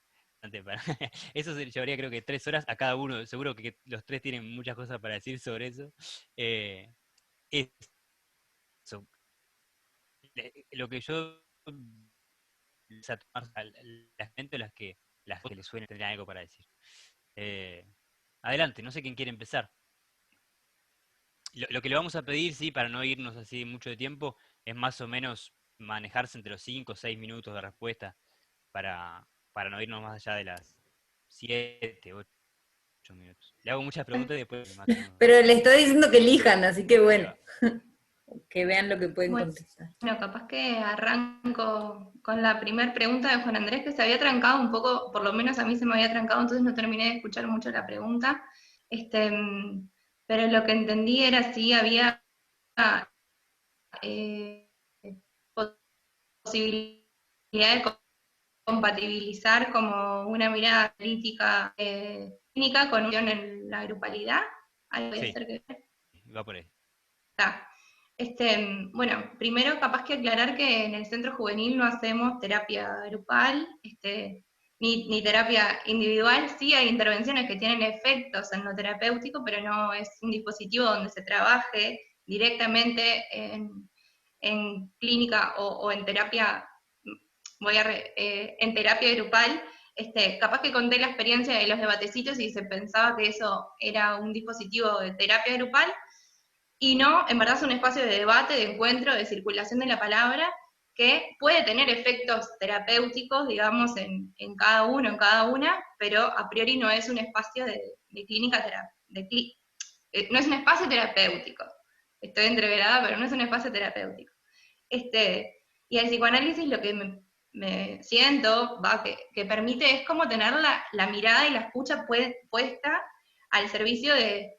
Eso se llevaría creo que 3 horas a cada uno. Seguro que los tres tienen muchas cosas para decir sobre eso. Eso. Lo que yo las gente las que les suene tendrían algo para decir. Adelante, no sé quién quiere empezar. Lo que le vamos a pedir, sí, para no irnos así mucho de tiempo, es más o menos manejarse entre los 5 o 6 minutos de respuesta para no irnos más allá de las 7, 8 minutos. Le hago muchas preguntas y después... Pero le estoy diciendo que elijan, así que bueno, que vean lo que pueden contestar. Bueno, capaz que arranco con la primera pregunta de Juan Andrés, que se había trancado un poco, por lo menos a mí se me había trancado, entonces no terminé de escuchar mucho la pregunta. Pero lo que entendí era si había posibilidad de compatibilizar como una mirada crítica clínica con una en la grupalidad. Algo Sí, hacer que va por ahí. está. Bueno, primero capaz que aclarar que en el centro juvenil no hacemos terapia grupal, ni terapia individual. Sí hay intervenciones que tienen efectos en lo terapéutico, pero no es un dispositivo donde se trabaje directamente en clínica o en terapia, en terapia grupal. Capaz que conté la experiencia de los debatecitos y se pensaba que eso era un dispositivo de terapia grupal, y no, en verdad es un espacio de debate, de encuentro, de circulación de la palabra, que puede tener efectos terapéuticos, digamos, en cada uno, en cada una, pero a priori no es un espacio de clínica, no es un espacio terapéutico. Estoy entreverada, pero no es un espacio terapéutico. Y el psicoanálisis lo que me siento, que permite, es como tener la mirada y la escucha puesta al servicio de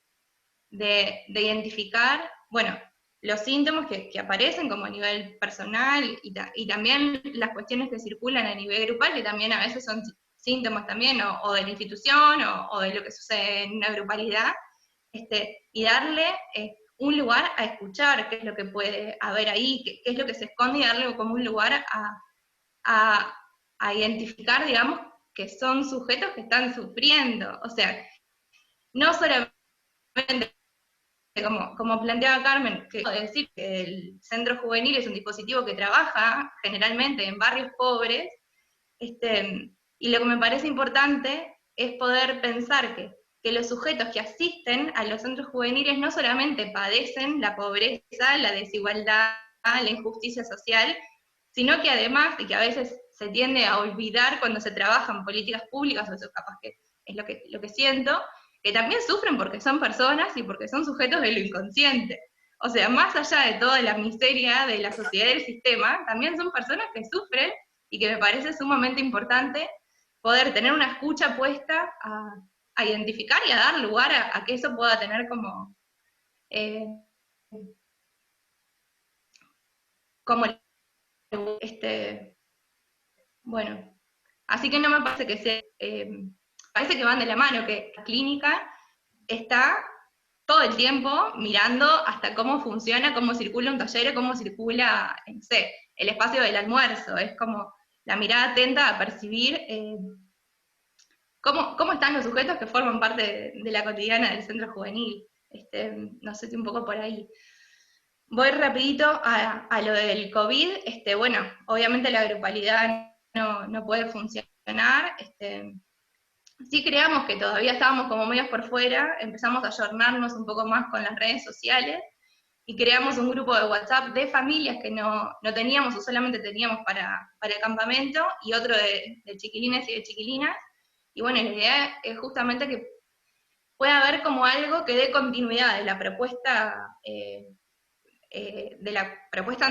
identificar, bueno, los síntomas que aparecen como a nivel personal y también las cuestiones que circulan a nivel grupal, que también a veces son síntomas también, o de la institución, o de lo que sucede en una grupalidad, y darle un lugar a escuchar qué es lo que puede haber ahí, qué es lo que se esconde, y darle como un lugar a identificar, digamos, que son sujetos que están sufriendo. O sea, no solamente como planteaba Carmen, que decir que el centro juvenil es un dispositivo que trabaja generalmente en barrios pobres, y lo que me parece importante es poder pensar que los sujetos que asisten a los centros juveniles no solamente padecen la pobreza, la desigualdad, la injusticia social, sino que además, y que a veces se tiende a olvidar cuando se trabajan políticas públicas, o eso capaz que es lo que siento, que también sufren porque son personas y porque son sujetos de lo inconsciente. O sea, más allá de toda la miseria de la sociedad y del sistema, también son personas que sufren, y que me parece sumamente importante poder tener una escucha puesta a identificar y a dar lugar a que eso pueda tener como bueno, así que no me parece que sea, parece que van de la mano, que la clínica está todo el tiempo mirando hasta cómo funciona, cómo circula un taller, cómo circula, no sé, el espacio del almuerzo. Es como la mirada atenta a percibir cómo están los sujetos que forman parte de la cotidiana del centro juvenil. No sé si un poco por ahí. Voy rapidito a lo del COVID. Bueno, obviamente la grupalidad no puede funcionar. Sí creamos que todavía estábamos como medios por fuera, empezamos a ayornarnos un poco más con las redes sociales, y creamos un grupo de WhatsApp de familias que no teníamos o solamente teníamos para el campamento, y otro de chiquilines y de chiquilinas. Y bueno, la idea es justamente que pueda haber como algo que dé continuidad de la propuesta, en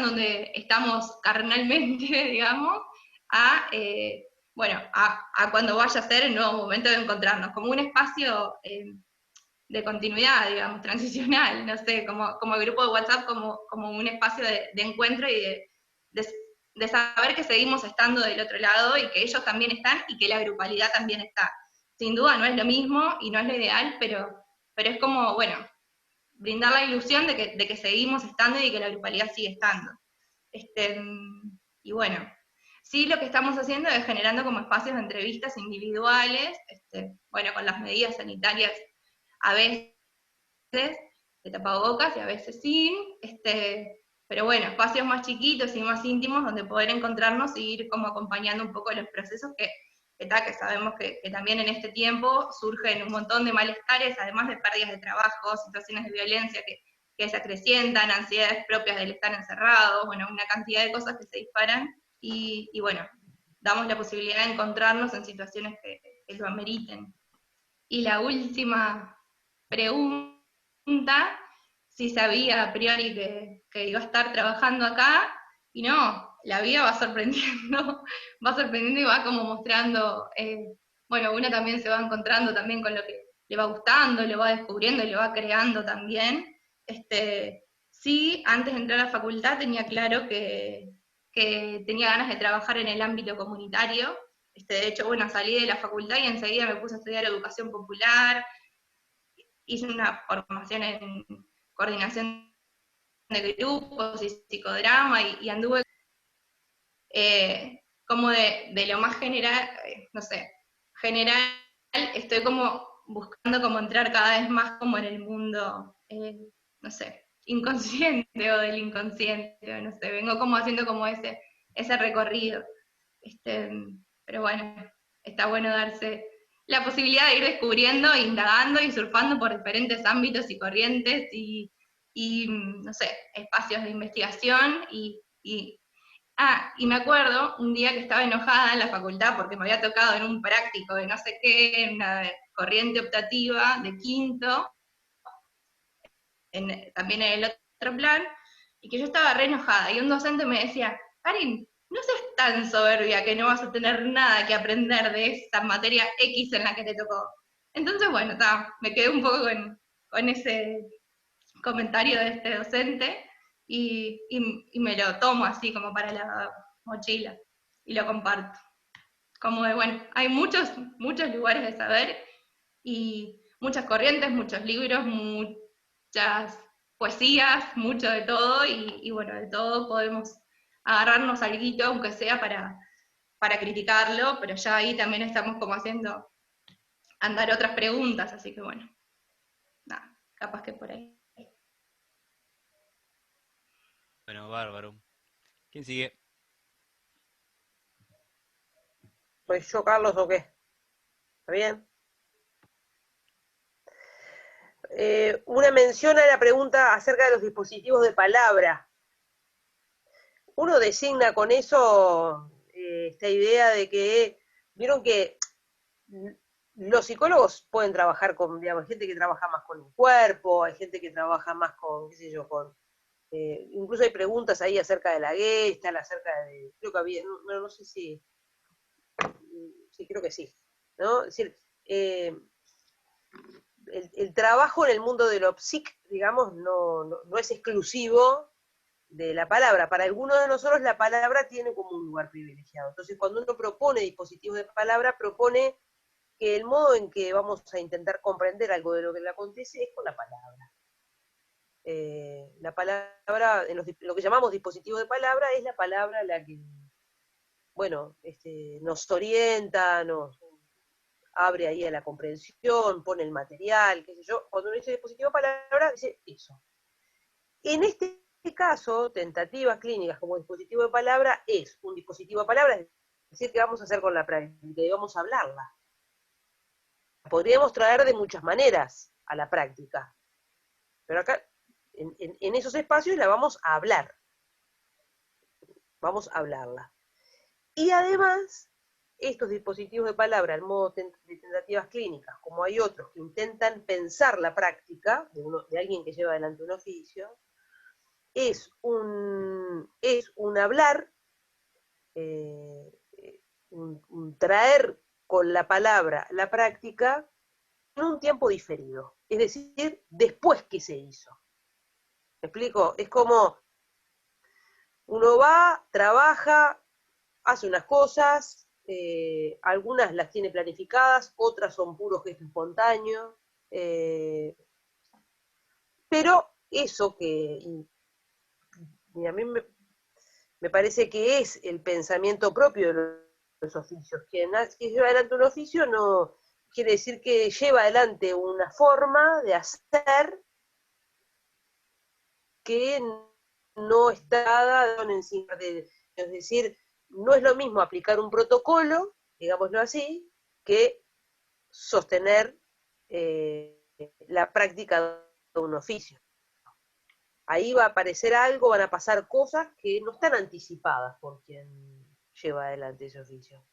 donde estamos carnalmente, digamos, a cuando vaya a ser el nuevo momento de encontrarnos, como un espacio de continuidad, digamos, transicional, no sé, como el grupo de WhatsApp, como un espacio de encuentro y de saber que seguimos estando del otro lado y que ellos también están y que la grupalidad también está. Sin duda no es lo mismo y no es lo ideal, pero es como, bueno, brindar la ilusión de que seguimos estando y que la grupalidad sigue estando. Y bueno, sí, lo que estamos haciendo es generando como espacios de entrevistas individuales, bueno, con las medidas sanitarias a veces de tapabocas y a veces sin, pero bueno, espacios más chiquitos y más íntimos donde poder encontrarnos y ir como acompañando un poco los procesos que sabemos que también en este tiempo surgen un montón de malestares, además de pérdidas de trabajo, situaciones de violencia que se acrecientan, ansiedades propias del estar encerrados, bueno, una cantidad de cosas que se disparan, y bueno, damos la posibilidad de encontrarnos en situaciones que lo ameriten. Y la última pregunta, si sabía a priori que iba a estar trabajando acá, y no, la vida va sorprendiendo y va como mostrando, bueno, uno también se va encontrando también con lo que le va gustando, lo va descubriendo y lo va creando también. Sí, antes de entrar a la facultad tenía claro que tenía ganas de trabajar en el ámbito comunitario. De hecho, bueno, salí de la facultad y enseguida me puse a estudiar educación popular, hice una formación en coordinación de grupos y psicodrama, y anduve como de lo más general, no sé, general, estoy como buscando como entrar cada vez más como en el mundo, no sé, inconsciente o del inconsciente, no sé, vengo como haciendo como ese recorrido. Pero bueno, está bueno darse la posibilidad de ir descubriendo, indagando y surfando por diferentes ámbitos y corrientes y no sé, espacios de investigación y me acuerdo un día que estaba enojada en la facultad porque me había tocado en un práctico de no sé qué, en una corriente optativa de quinto, también en el otro plan, y que yo estaba re enojada, y un docente me decía, Karin, no seas tan soberbia que no vas a tener nada que aprender de esa materia X en la que te tocó. Entonces, bueno, me quedé un poco con ese comentario de este docente, y me lo tomo así como para la mochila, y lo comparto. Como de, bueno, hay muchos lugares de saber, y muchas corrientes, muchos libros, muchas poesías, mucho de todo, y bueno, de todo podemos agarrarnos algo, aunque sea para criticarlo, pero ya ahí también estamos como haciendo andar otras preguntas, así que bueno, nada, capaz que por ahí. Bueno, bárbaro. ¿Quién sigue? ¿Soy yo, Carlos, o qué? ¿Está bien? Una mención a la pregunta acerca de los dispositivos de palabra. Uno designa con eso esta idea de que, vieron que los psicólogos pueden trabajar con, digamos, hay gente que trabaja más con el cuerpo, hay gente que trabaja más con, qué sé yo, incluso hay preguntas ahí acerca de la Gestalt, acerca de, creo que había, no sé si, sí, creo que sí, ¿no? Es decir, el trabajo en el mundo de lo psic, digamos, no es exclusivo de la palabra. Para algunos de nosotros la palabra tiene como un lugar privilegiado. Entonces, cuando uno propone dispositivos de palabra, propone que el modo en que vamos a intentar comprender algo de lo que le acontece es con la palabra. La palabra, lo que llamamos dispositivos de palabra, es la palabra la que, bueno, nos orienta, abre ahí a la comprensión, pone el material, qué sé yo. Cuando uno dice dispositivo de palabra, dice eso. En este caso, tentativas clínicas como dispositivo de palabra es un dispositivo de palabra, es decir, que vamos a hacer con la práctica y vamos a hablarla. Podríamos traer de muchas maneras a la práctica, pero acá, en esos espacios la vamos a hablar. Vamos a hablarla. Y además, estos dispositivos de palabra, en modo de tentativas clínicas, como hay otros que intentan pensar la práctica de alguien que lleva adelante un oficio, es un hablar, un traer con la palabra la práctica en un tiempo diferido, es decir, después que se hizo. ¿Me explico? Es como uno va, trabaja, hace unas cosas, algunas las tiene planificadas, otras son puros gestos espontáneos, pero eso que a mí me parece que es el pensamiento propio de los oficios. Quien lleva adelante un oficio no quiere decir que lleva adelante una forma de hacer que no está dada encima de... Es decir, no es lo mismo aplicar un protocolo, digámoslo así, que sostener la práctica de un oficio. Ahí va a aparecer algo, van a pasar cosas que no están anticipadas por quien lleva adelante ese oficio.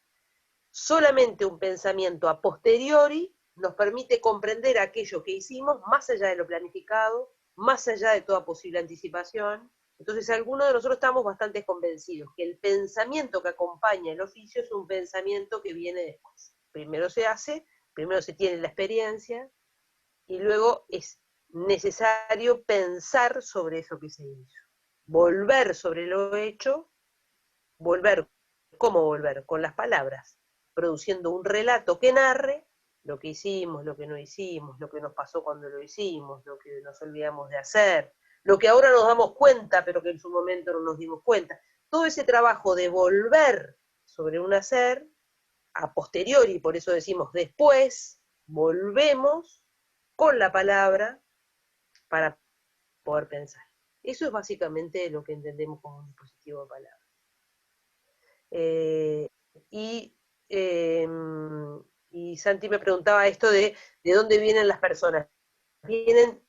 Solamente un pensamiento a posteriori nos permite comprender aquello que hicimos más allá de lo planificado, más allá de toda posible anticipación. Entonces, algunos de nosotros estamos bastante convencidos que el pensamiento que acompaña el oficio es un pensamiento que viene después. Primero se hace, primero se tiene la experiencia, y luego es necesario pensar sobre eso que se hizo. Volver sobre lo hecho, ¿cómo volver? Con las palabras, produciendo un relato que narre lo que hicimos, lo que no hicimos, lo que nos pasó cuando lo hicimos, lo que nos olvidamos de hacer, lo que ahora nos damos cuenta, pero que en su momento no nos dimos cuenta. Todo ese trabajo de volver sobre un hacer, a posteriori, por eso decimos después, volvemos con la palabra para poder pensar. Eso es básicamente lo que entendemos como un dispositivo de palabra. Y Santi me preguntaba esto de dónde vienen las personas. Vienen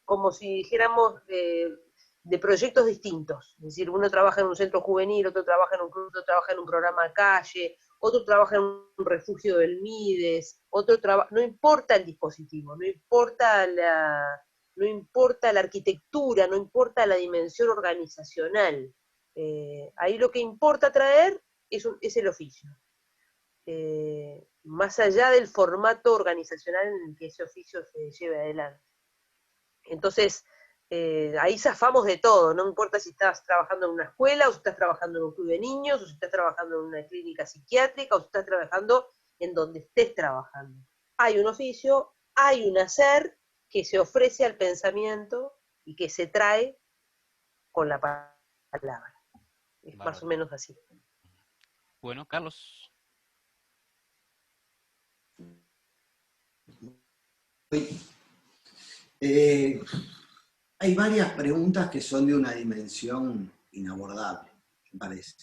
como si dijéramos de proyectos distintos. Es decir, uno trabaja en un centro juvenil, otro trabaja en un club, otro trabaja en un programa calle, otro trabaja en un refugio del Mides, no importa el dispositivo, no importa la arquitectura, no importa la dimensión organizacional. Ahí lo que importa traer es el oficio. Más allá del formato organizacional en el que ese oficio se lleve adelante. Entonces, ahí zafamos de todo, no importa si estás trabajando en una escuela, o si estás trabajando en un club de niños, o si estás trabajando en una clínica psiquiátrica, o si estás trabajando en donde estés trabajando. Hay un oficio, hay un hacer que se ofrece al pensamiento y que se trae con la palabra. Es más o menos así. Bueno, Carlos. Hay varias preguntas que son de una dimensión inabordable, me parece.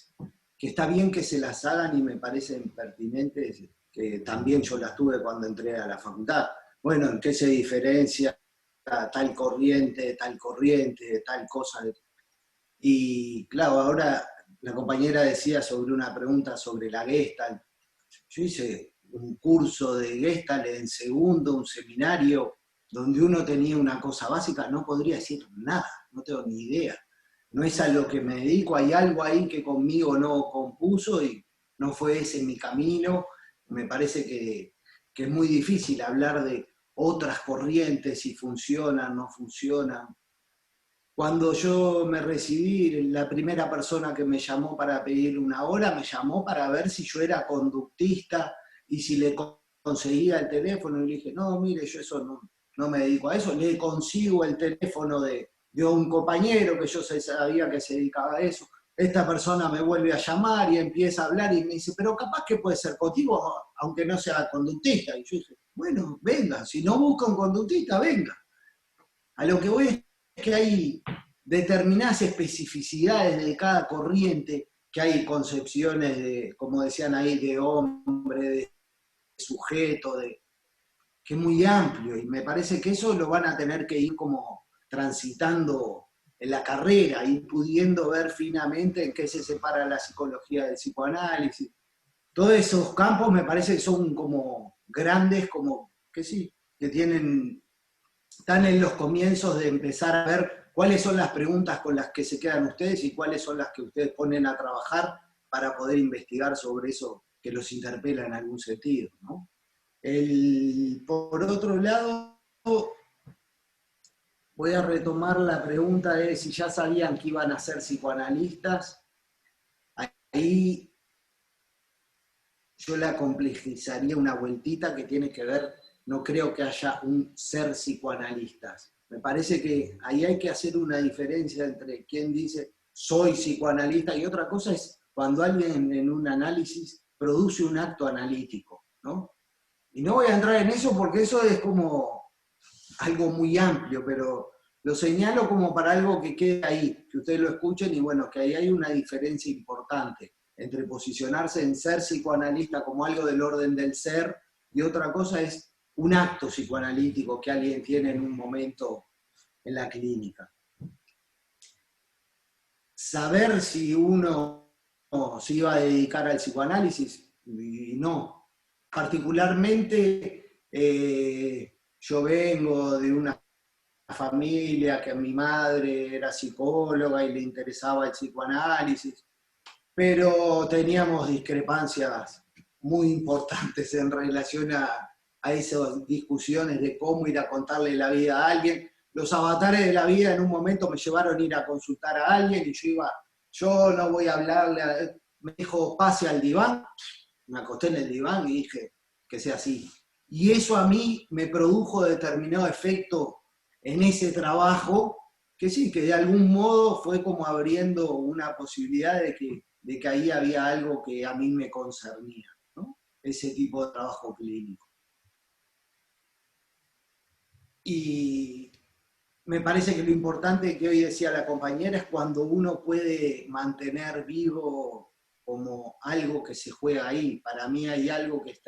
Que está bien que se las hagan y me parecen pertinentes, que también yo las tuve cuando entré a la facultad. Bueno, ¿en qué se diferencia tal corriente, tal cosa? Y claro, ahora la compañera decía sobre una pregunta sobre la Gestalt. Yo hice un curso de Gestalt en segundo, un seminario, donde uno tenía una cosa básica, no podría decir nada, no tengo ni idea. No es a lo que me dedico, hay algo ahí que conmigo no compuso y no fue ese mi camino. Me parece que es muy difícil hablar de otras corrientes, si funcionan, no funcionan. Cuando yo me recibí, la primera persona que me llamó para pedir una hora, me llamó para ver si yo era conductista y si le conseguía el teléfono, y le dije, no, mire, yo eso no me dedico a eso, le consigo el teléfono de un compañero que yo sabía que se dedicaba a eso. esta persona me vuelve a llamar y empieza a hablar y me dice, pero capaz que puede ser contigo, aunque no sea conductista. Y yo dije, bueno, venga, si no busca un conductista, venga. A lo que voy es que hay determinadas especificidades de cada corriente, que hay concepciones de, como decían ahí, de hombre, de sujeto, que es muy amplio, y me parece que eso lo van a tener que ir como transitando en la carrera, y pudiendo ver finamente en qué se separa la psicología del psicoanálisis. Todos esos campos me parece que son como grandes, como que sí, que están en los comienzos de empezar a ver cuáles son las preguntas con las que se quedan ustedes y cuáles son las que ustedes ponen a trabajar para poder investigar sobre eso que los interpela en algún sentido, ¿no? Por otro lado, voy a retomar la pregunta de si ya sabían que iban a ser psicoanalistas. Ahí yo la complejizaría una vueltita que tiene que ver, no creo que haya un ser psicoanalistas. Me parece que ahí hay que hacer una diferencia entre quien dice soy psicoanalista y otra cosa es cuando alguien en un análisis produce un acto analítico, ¿no? Y no voy a entrar en eso porque eso es como algo muy amplio, pero lo señalo como para algo que quede ahí, que ustedes lo escuchen y bueno, que ahí hay una diferencia importante entre posicionarse en ser psicoanalista como algo del orden del ser y otra cosa es un acto psicoanalítico que alguien tiene en un momento en la clínica. Saber si uno se iba a dedicar al psicoanálisis, y no. Particularmente, yo vengo de una familia que mi madre era psicóloga y le interesaba el psicoanálisis, pero teníamos discrepancias muy importantes en relación a esas discusiones de cómo ir a contarle la vida a alguien. Los avatares de la vida en un momento me llevaron a ir a consultar a alguien y yo no voy a hablarle, me dijo pase al diván, me acosté en el diván y dije que sea así. Y eso a mí me produjo determinado efecto en ese trabajo, que sí, que de algún modo fue como abriendo una posibilidad de que ahí había algo que a mí me concernía, ¿no? Ese tipo de trabajo clínico. Y me parece que lo importante que hoy decía la compañera es cuando uno puede mantener vivo como algo que se juega ahí. Para mí hay algo que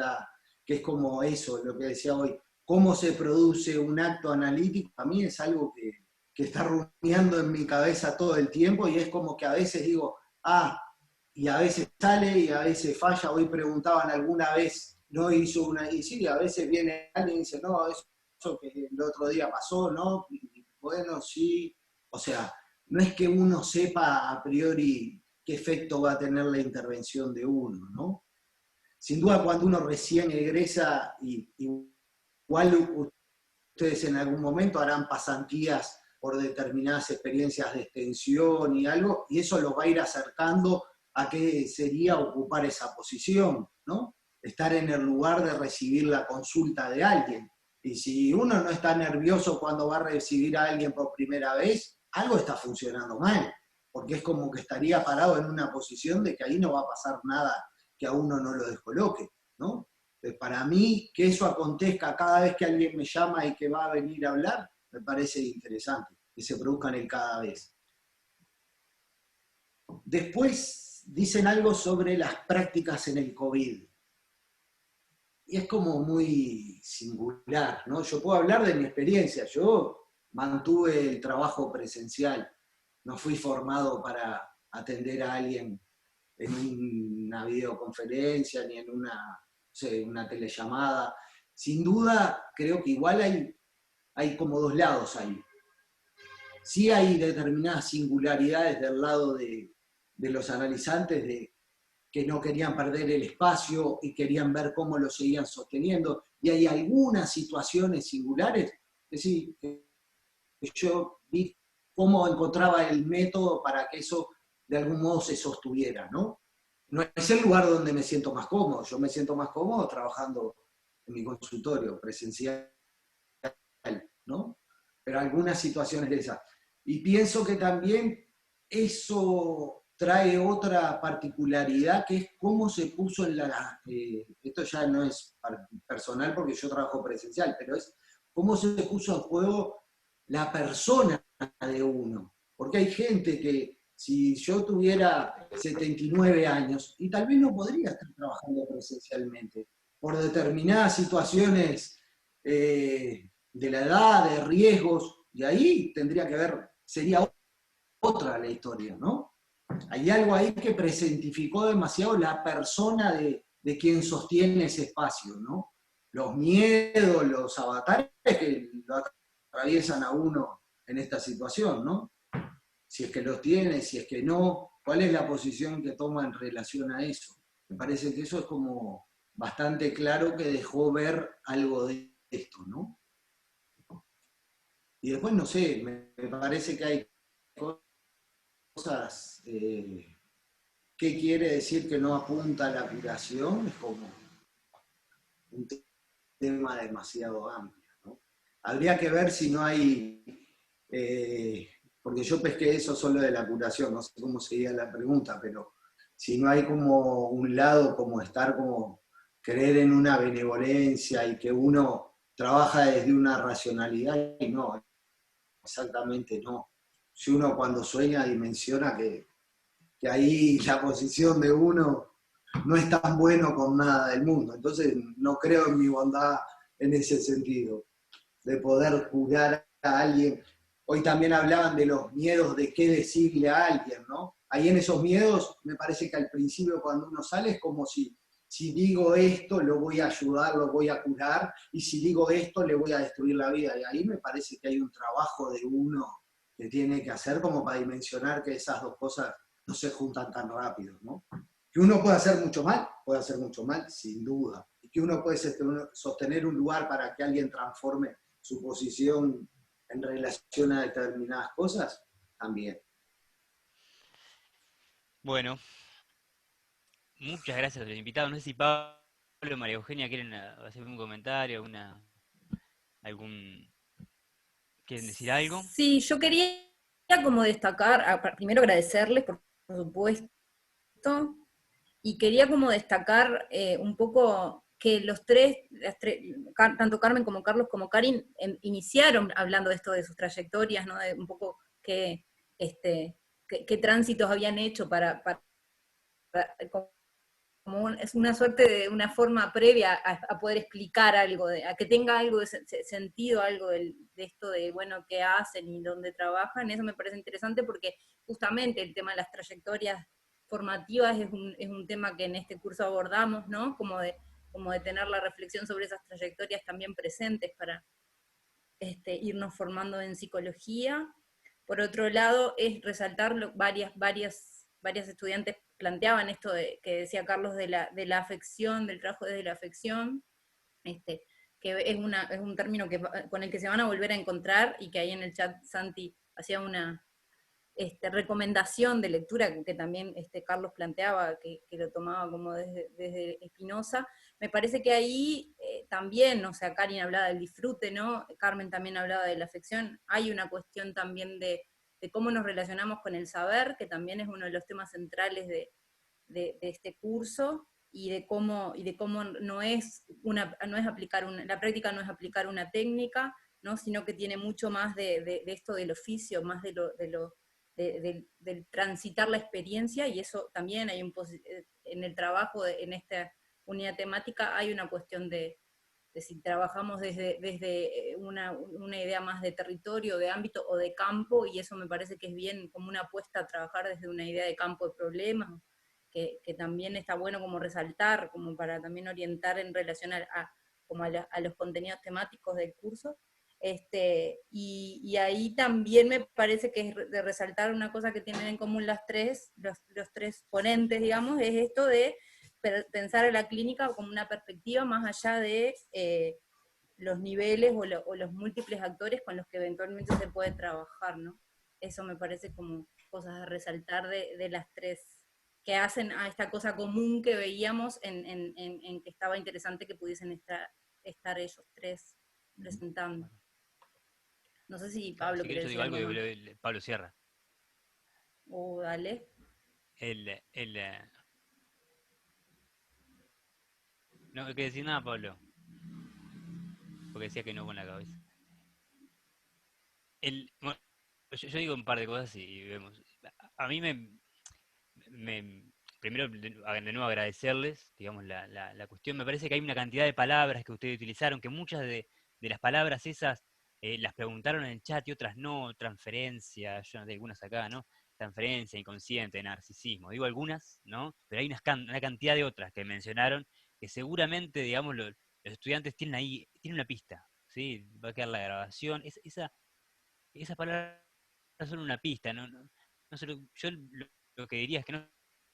es como eso, lo que decía hoy. Cómo se produce un acto analítico, a mí es algo que está rumiando en mi cabeza todo el tiempo y es como que a veces digo, y a veces sale y a veces falla. Hoy preguntaban alguna vez, no hizo una, y sí, a veces viene alguien y dice, no, eso que el otro día pasó, ¿no? Y bueno, sí, o sea, no es que uno sepa a priori qué efecto va a tener la intervención de uno, ¿no? Sin duda cuando uno recién egresa, igual ustedes en algún momento harán pasantías por determinadas experiencias de extensión y algo, y eso los va a ir acercando a qué sería ocupar esa posición, ¿no? Estar en el lugar de recibir la consulta de alguien. Y si uno no está nervioso cuando va a recibir a alguien por primera vez, algo está funcionando mal, porque es como que estaría parado en una posición de que ahí no va a pasar nada que a uno no lo descoloque, ¿no? Entonces, para mí, que eso acontezca cada vez que alguien me llama y que va a venir a hablar, me parece interesante, que se produzcan el cada vez. Después dicen algo sobre las prácticas en el COVID. Y es como muy singular, ¿no? Yo puedo hablar de mi experiencia, yo mantuve el trabajo presencial, no fui formado para atender a alguien en una videoconferencia ni en una telellamada. Sin duda, creo que igual hay como dos lados ahí. Sí hay determinadas singularidades del lado de los analizantes que no querían perder el espacio y querían ver cómo lo seguían sosteniendo. Y hay algunas situaciones singulares que sí, que yo vi cómo encontraba el método para que eso de algún modo se sostuviera, ¿no? No es el lugar donde me siento más cómodo, yo me siento más cómodo trabajando en mi consultorio presencial, ¿no? Pero algunas situaciones de esas. Y pienso que también eso trae otra particularidad que es cómo se puso en la... esto ya no es personal porque yo trabajo presencial, pero es cómo se puso en juego la persona de uno. Porque hay gente que si yo tuviera 79 años, y tal vez no podría estar trabajando presencialmente, por determinadas situaciones de la edad, de riesgos, y ahí tendría que ver, sería otra la historia, ¿no? Hay algo ahí que presentificó demasiado la persona de quien sostiene ese espacio, ¿no? Los miedos, los avatares que lo atraviesan a uno en esta situación, ¿no? Si es que los tiene, si es que no, ¿cuál es la posición que toma en relación a eso? Me parece que eso es como bastante claro que dejó ver algo de esto, ¿no? Y después, no sé, me parece que hay cosas... ¿qué quiere decir que no apunta a la curación? Es como un tema demasiado amplio, ¿no? Habría que ver si no hay... porque yo pesqué eso solo de la curación, no sé cómo sería la pregunta, pero si no hay como un lado como estar como creer en una benevolencia y que uno trabaja desde una racionalidad y no, exactamente no. Si uno cuando sueña dimensiona que ahí la posición de uno no es tan bueno con nada del mundo. Entonces no creo en mi bondad en ese sentido, de poder curar a alguien. Hoy también hablaban de los miedos de qué decirle a alguien, ¿no? Ahí en esos miedos, me parece que al principio cuando uno sale es como si digo esto, lo voy a ayudar, lo voy a curar, y si digo esto, le voy a destruir la vida. Y ahí me parece que hay un trabajo de uno que tiene que hacer como para dimensionar que esas dos cosas no se juntan tan rápido, ¿no? Que uno puede hacer mucho mal, sin duda. Y que uno puede sostener un lugar para que alguien transforme su posición en relación a determinadas cosas, también. Bueno, muchas gracias a los invitados. No sé si Pablo y María Eugenia quieren hacer un comentario, ¿quieren decir algo? Sí, yo quería como destacar, primero agradecerles, por supuesto, y quería como destacar un poco que los tres, tanto Carmen como Carlos como Karin, iniciaron hablando de esto de sus trayectorias, ¿no? De un poco qué tránsitos habían hecho para como es una suerte de una forma previa a poder explicar algo, a que tenga algo de sentido, algo de esto de, bueno, qué hacen y dónde trabajan. Eso me parece interesante porque justamente el tema de las trayectorias formativas es un tema que en este curso abordamos, ¿no? Como de tener la reflexión sobre esas trayectorias también presentes para irnos formando en psicología. Por otro lado, es resaltar varias estudiantes planteaban esto que decía Carlos de la afección, del trabajo desde la afección, que es un término con el que se van a volver a encontrar, y que ahí en el chat Santi hacía una recomendación de lectura que también Carlos planteaba, que lo tomaba como desde Spinoza. Me parece que ahí también, o sea, Karin hablaba del disfrute, ¿no? Carmen también hablaba de la afección. Hay una cuestión también de cómo nos relacionamos con el saber, que también es uno de los temas centrales de este curso, y de cómo no es aplicar la práctica no es aplicar una técnica, ¿no? Sino que tiene mucho más de esto del oficio, más del transitar la experiencia, y eso también hay en el trabajo, en esta unidad temática, hay una cuestión de si trabajamos desde una idea más de territorio, de ámbito o de campo, y eso me parece que es bien como una apuesta a trabajar desde una idea de campo de problemas, que también está bueno como resaltar, como para también orientar en relación a los contenidos temáticos del curso. Y ahí también me parece que es de resaltar una cosa que tienen en común los tres ponentes, digamos, es esto de pensar a la clínica como una perspectiva más allá de los niveles o los múltiples actores con los que eventualmente se puede trabajar, ¿no? Eso me parece como cosas a resaltar de las tres, que hacen a esta cosa común que veíamos en que estaba interesante que pudiesen estar ellos tres presentando. No sé si Pablo Si quiere querés yo decir digo algo algo más. y Pablo cierra. Dale. No hay que decir nada, Pablo, porque decía que no con la cabeza. Bueno, yo digo un par de cosas y vemos. A mí primero de nuevo agradecerles, digamos, la cuestión. Me parece que hay una cantidad de palabras que ustedes utilizaron, que muchas de las palabras esas las preguntaron en el chat y otras no, transferencia, yo no tengo algunas acá, ¿no? Transferencia, inconsciente, narcisismo, digo algunas, ¿no? Pero hay una cantidad de otras que mencionaron que seguramente, digamos, los estudiantes tienen ahí, tienen una pista, ¿sí? Va a quedar la grabación, esas palabras son una pista, yo lo que diría es que no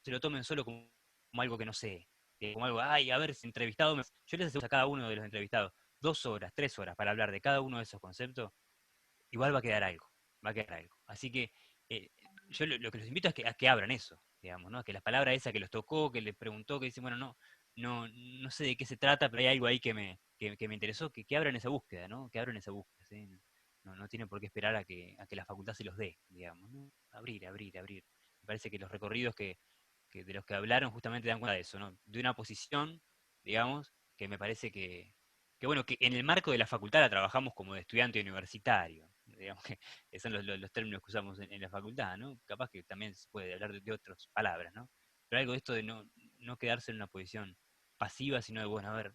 se lo tomen solo como algo que no sé, como algo, ay, a ver, si entrevistado, yo les aseguro a cada uno de los entrevistados 2 horas, 3 horas para hablar de cada uno de esos conceptos, igual va a quedar algo, va a quedar algo. Así que yo lo que los invito es a que abran eso, digamos, ¿no? Que las palabras esas que los tocó, que les preguntó, que dicen, bueno, no sé de qué se trata, pero hay algo ahí que me interesó, que abran esa búsqueda, ¿no? Que abran esa búsqueda, ¿sí? No tienen por qué esperar a que la facultad se los dé, digamos, ¿no? Abrir. Me parece que los recorridos que de los que hablaron justamente dan cuenta de eso, ¿no? De una posición, digamos, que me parece bueno, que en el marco de la facultad la trabajamos como de estudiante universitario, digamos que son los términos que usamos en la facultad, ¿no? Capaz que también se puede hablar de otras palabras, ¿no? Pero algo de esto de no quedarse en una posición pasiva, sino de, bueno, a ver,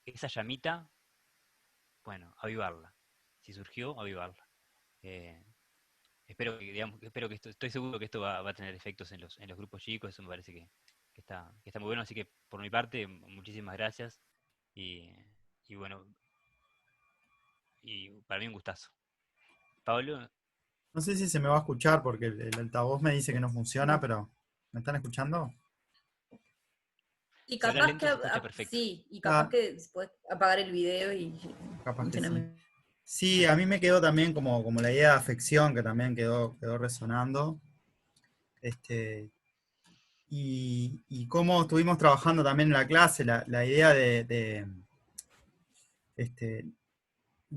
esa llamita, bueno, avivarla. Si surgió, avivarla. Espero que estoy seguro que esto va a tener efectos en los grupos chicos, eso me parece que está muy bueno, así que por mi parte, muchísimas gracias y bueno, y para mí un gustazo. Pablo. No sé si se me va a escuchar porque el altavoz me dice que no funciona, pero ¿me están escuchando? Y capaz que, sí, y capaz que después apagar el video y capaz que funciona sí. mejor. Sí, a mí me quedó también como la idea de afección, que también quedó resonando. Y cómo estuvimos trabajando también en la clase, la idea de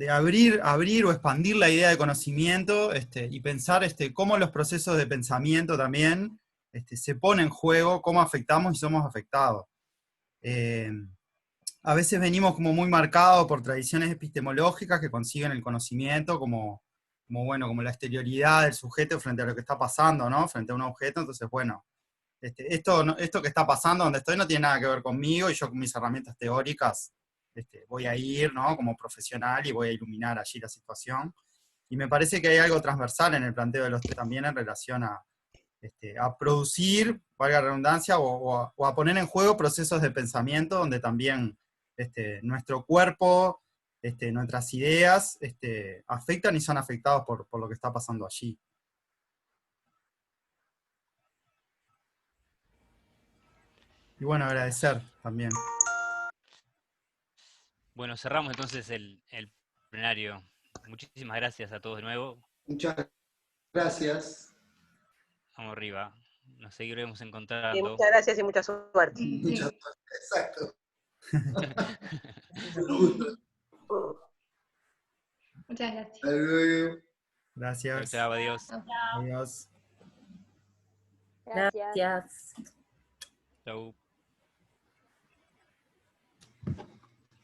abrir o expandir la idea de conocimiento, y pensar cómo los procesos de pensamiento también se ponen en juego, cómo afectamos y somos afectados. A veces venimos como muy marcados por tradiciones epistemológicas que consiguen el conocimiento como la exterioridad del sujeto frente a lo que está pasando, ¿no? Frente a un objeto. Entonces, bueno, esto que está pasando donde estoy no tiene nada que ver conmigo, y yo con mis herramientas teóricas voy a ir, ¿no? Como profesional, y voy a iluminar allí la situación. Y me parece que hay algo transversal en el planteo de los tres también en relación a producir, valga la redundancia, o a poner en juego procesos de pensamiento donde también nuestro cuerpo, nuestras ideas afectan y son afectados por lo que está pasando allí. Y bueno, agradecer también. Bueno, cerramos entonces el plenario. Muchísimas gracias a todos de nuevo. Muchas gracias. Vamos arriba. Nos seguiremos encontrando. Y muchas gracias y mucha suerte. Muchas gracias, exacto. Muchas gracias. Hasta luego. Gracias. Chao, adiós. Adiós. Gracias. Chau.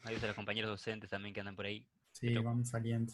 Adiós a los compañeros docentes también que andan por ahí. Sí, vamos saliendo.